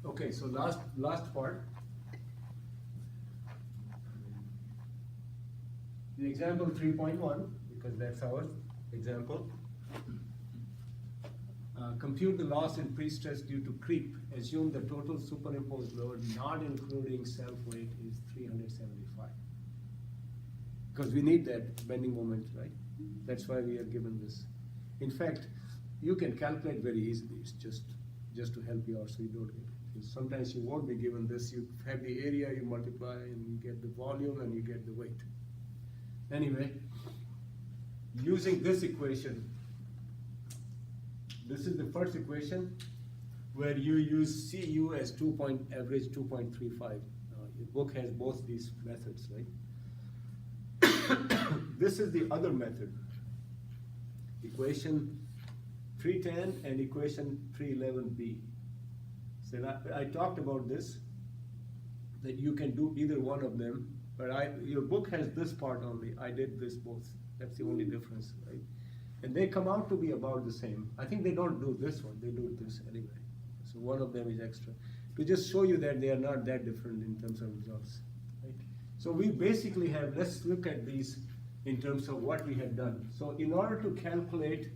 okay, so last part. The example 3.1, because that's our example. Compute the loss in pre-stress due to creep. Assume the total superimposed load, not including self-weight, is 375. Because we need that bending moment, right? That's why we are given this. In fact, you can calculate very easily. It's just to help you out so you don't get it. Sometimes you won't be given this. You have the area, you multiply, and you get the volume, and you get the weight. Anyway, using this equation, this is the first equation where you use CU as average 2.35. Your book has both these methods, right? This is the other method. Equation 310 and equation 311b. So I talked about this, that you can do either one of them, but your book has this part only. I did this both. That's the only difference, right? And they come out to be about the same. I think they don't do this one, they do this anyway. So one of them is extra. To just show you that they are not that different in terms of results, right? So we basically have, let's look at these in terms of what we have done. So in order to calculate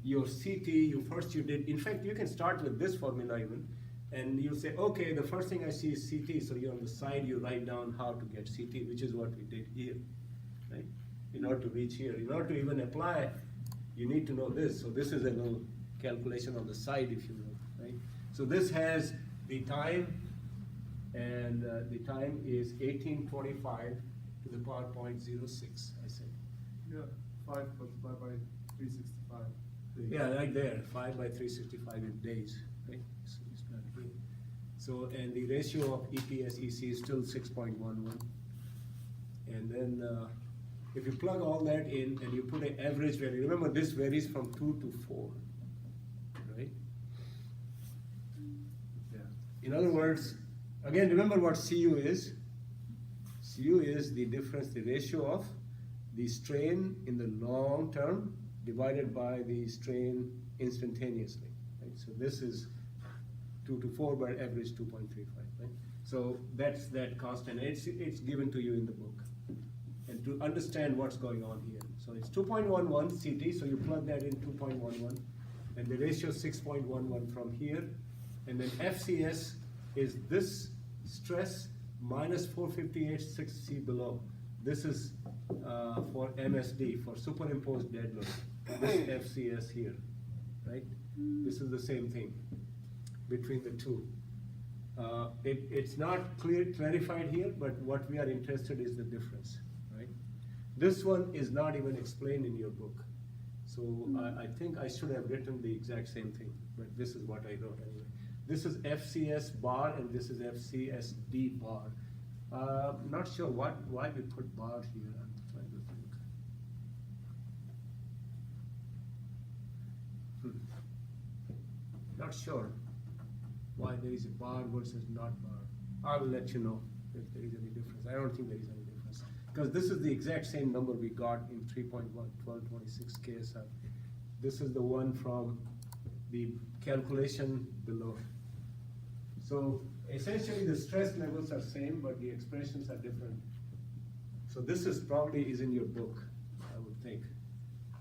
your CT, you did, in fact, you can start with this formula even, and you say, okay, the first thing I see is CT, so you on the side, you write down how to get CT, which is what we did here, right? In order to reach here, in order to even apply, you need to know this. So this is a little calculation on the side, if you will, right? So this has the time, and the time is 1825 to the power 0.06, I said. Yeah, 5 multiplied by 365. Yeah, right there, 5 by 365 in days, right? So it's not here. So, and the ratio of EPS EC is still 6.11. And then if you plug all that in and you put an average value, remember this varies from 2 to 4, right? Yeah. In other words, again, remember what CU is. CU is the difference, the ratio of the strain in the long term divided by the strain instantaneously, right? So this is 2 to 4, but average 2.35, right? So that's that constant. It's given to you in the book. And to understand what's going on here. So it's 2.11 CT, so you plug that in 2.11, and the ratio is 6.11 from here. And then FCS is this stress minus 458 C below. This is for MSD, for superimposed dead load. This FCS here, right? This is the same thing between the two. It's not clarified here, but what we are interested is the difference, right? This one is not even explained in your book. So I think I should have written the exact same thing, but this is what I wrote anyway. This is FCS bar and this is FCSD bar. Not sure why we put bar here. I'm trying to think. Not sure why there is a bar versus not bar. I will let you know if there is any difference. I don't think there is any difference. Because this is the exact same number we got in 3.1, 1226 KSI. This is the one from the calculation below. So essentially the stress levels are same, but the expressions are different. So this is probably is in your book, I would think.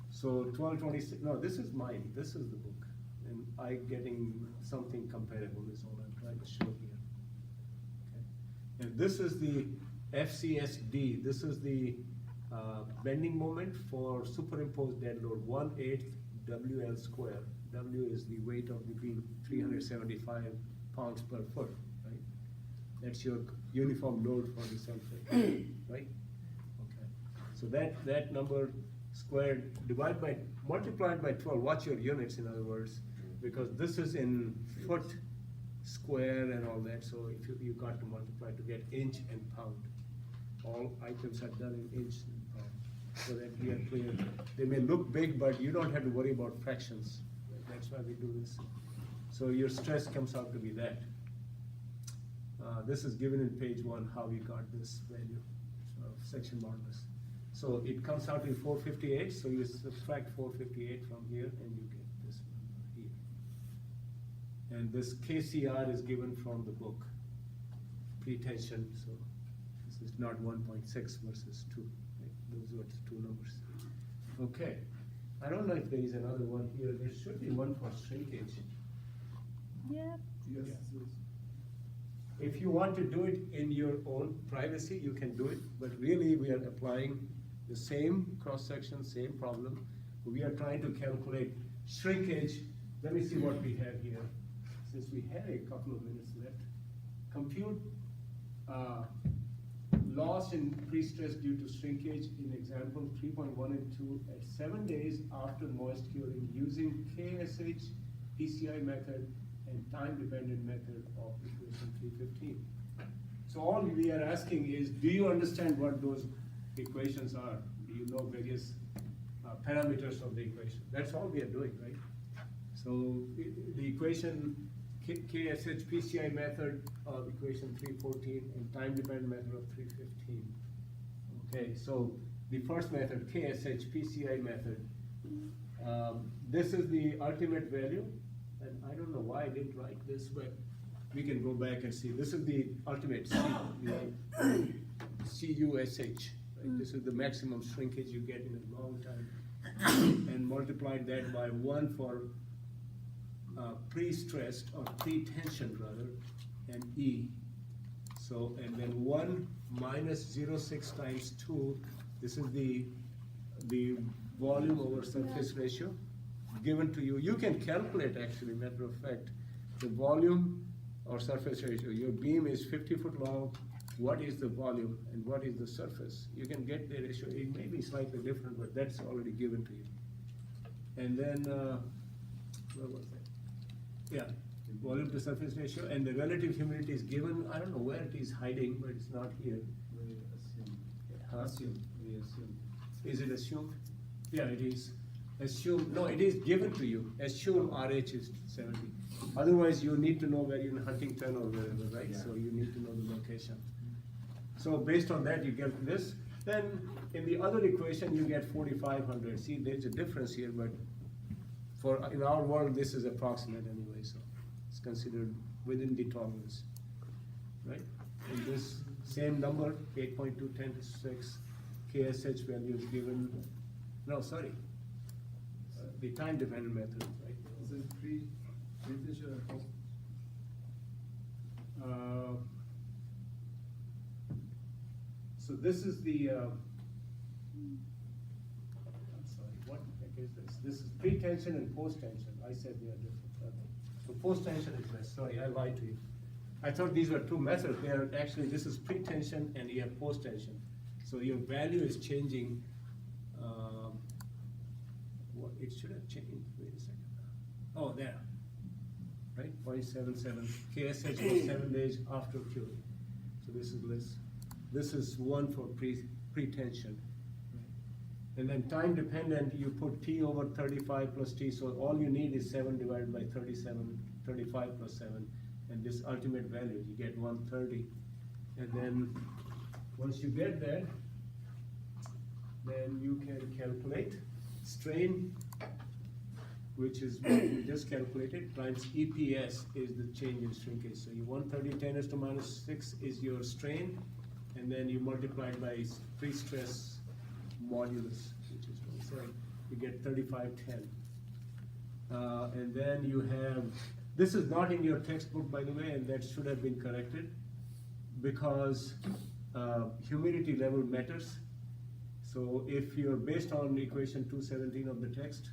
So 1226, no, this is mine, this is the book. And I getting something comparable is all I'm trying to show here. Okay. And this is the FCSD, this is the bending moment for superimposed dead load, 1/8 WL square. W is the weight of the beam, 375 pounds per foot, right? That's your uniform load for the sulfate, right? Okay. So that number squared multiplied by 12, watch your units in other words, because this is in foot square and all that, so if you got to multiply to get inch and pound. All items are done in inch and pound, so that we are clear. They may look big, but you don't have to worry about fractions. That's why we do this. So your stress comes out to be that. This is given in page 1, how we got this value of section modulus. So it comes out to 458, so you subtract 458 from here and you get this number here. And this KCR is given from the book, pretension, so this is not 1.6 versus 2. Right? Those were the two numbers. Okay. I don't know if there is another one here. There should be one for shrinkage. Yeah. Yes. Yeah. Yes. If you want to do it in your own privacy, you can do it, but really we are applying the same cross-section, same problem. We are trying to calculate shrinkage. Let me see what we have here. Since we have a couple of minutes left. Compute loss in pre-stress due to shrinkage in example 3.1 and 2 at 7 days after moist curing using KSH PCI method and time-dependent method of equation 315. So all we are asking is, do you understand what those equations are? Do you know various parameters of the equation? That's all we are doing, right? So the equation KSH PCI method of equation 314 and time-dependent method of 315. Okay, so the first method, KSH PCI method, this is the ultimate value, and I don't know why I didn't write this, but we can go back and see. This is the ultimate CUSH, right? This is the maximum shrinkage you get in a long time, and multiplied that by 1 for pre-stressed or pre-tension rather, and E. So, and then 1 minus 0.6 times 2, this is the volume over surface ratio given to you. You can calculate actually, matter of fact, the volume or surface ratio. Your beam is 50 foot long, what is the volume and what is the surface? You can get the ratio. It may be slightly different, but that's already given to you. And then, where was that? Yeah, volume to surface ratio, and the relative humidity is given. I don't know where it is hiding, but it's not here. We assume. Huh? We assume. Is it assumed? Yeah, it is. Assume, no, it is given to you. Assume RH is 70. Otherwise, you need to know where you're in Huntington or wherever, right? Yeah. So you need to know the location. So based on that, you get this. Then in the other equation, you get 4,500. See, there's a difference here, but in our world, this is approximate anyway, so it's considered within the tolerance, right? And this same number, 8.210.6, KSH value is given, no, sorry, the time-dependent method, right? Is it pre-tension or post? So this is the, I'm sorry, what the heck is this? This is pre-tension and post-tension. I said they are different. Okay. So post-tension is less. Sorry, I lied to you. I thought these were two methods. They are actually, this is pre-tension and you have post-tension. So your value is changing. What it should have changed. Wait a second. Oh, there. Right? 0.77. KSH for 7 days after curing. So this is less. This is 1 for pre-tension. And then time dependent, you put t over 35 plus t, so all you need is 7 divided by 37, 35 plus 7, and this ultimate value, you get 130. And then, once you get that, then you can calculate strain, which is what we just calculated, times EPS is the change in shrinkage. So you 130 10 raised to minus 6 is your strain, and then you multiply it by pre-stress modulus, which is 1.7, you get 3510. And then you have, this is not in your textbook, by the way, and that should have been corrected, because humidity level matters. So if you're based on equation 217 of the text,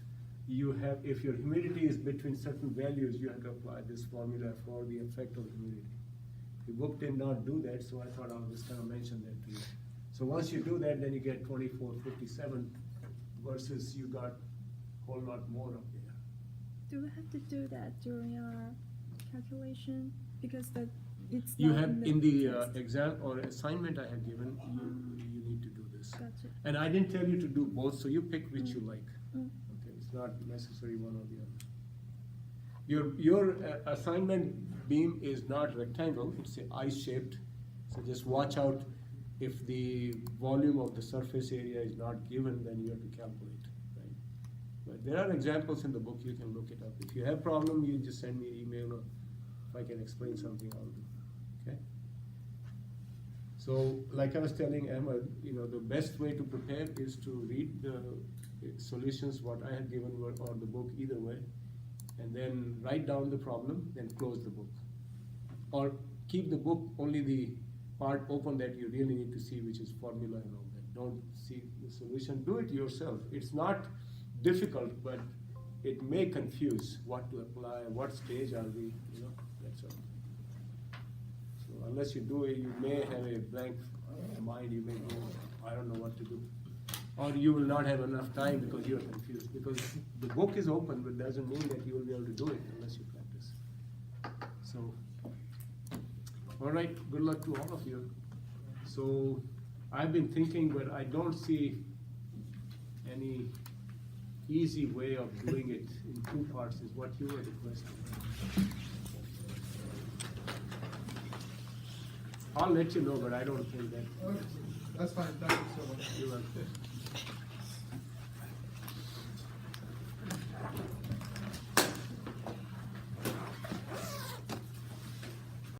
you have, if your humidity is between certain values, you have to apply this formula for the effect of humidity. The book did not do that, so I thought I'll just kind of mention that to you. So once you do that, then you get 2457 versus you got a whole lot more up there. Do we have to do that during our calculation? Because it's You not have in the text. exam or assignment I have given, you need to do this. Gotcha. And I didn't tell you to do both, so you pick which you like. Mm. Okay, it's not necessary one or the other. Your assignment beam is not rectangle, it's I-shaped. So just watch out, if the volume of the surface area is not given, then you have to calculate, right? But there are examples in the book, you can look it up. If you have problem, you just send me an email, or if I can explain something, I'll do, okay? So, like I was telling Emma, the best way to prepare is to read the solutions, what I have given, or the book, either way, and then write down the problem, then close the book. Or keep the book, only the part open that you really need to see, which is formula and all that. Don't see the solution, do it yourself. It's not difficult, but it may confuse what to apply, what stage are we, that's all. So unless you do it, you may have a blank mind, you may go, I don't know what to do. Or you will not have enough time because you are confused. Because the book is open, but doesn't mean that you will be able to do it unless you practice. So, all right, good luck to all of you. So, I've been thinking, but I don't see any easy way of doing it in 2 parts, is what you were requesting. I'll let you know, but I don't think that. Okay, that's fine. Thank you so much. You're welcome.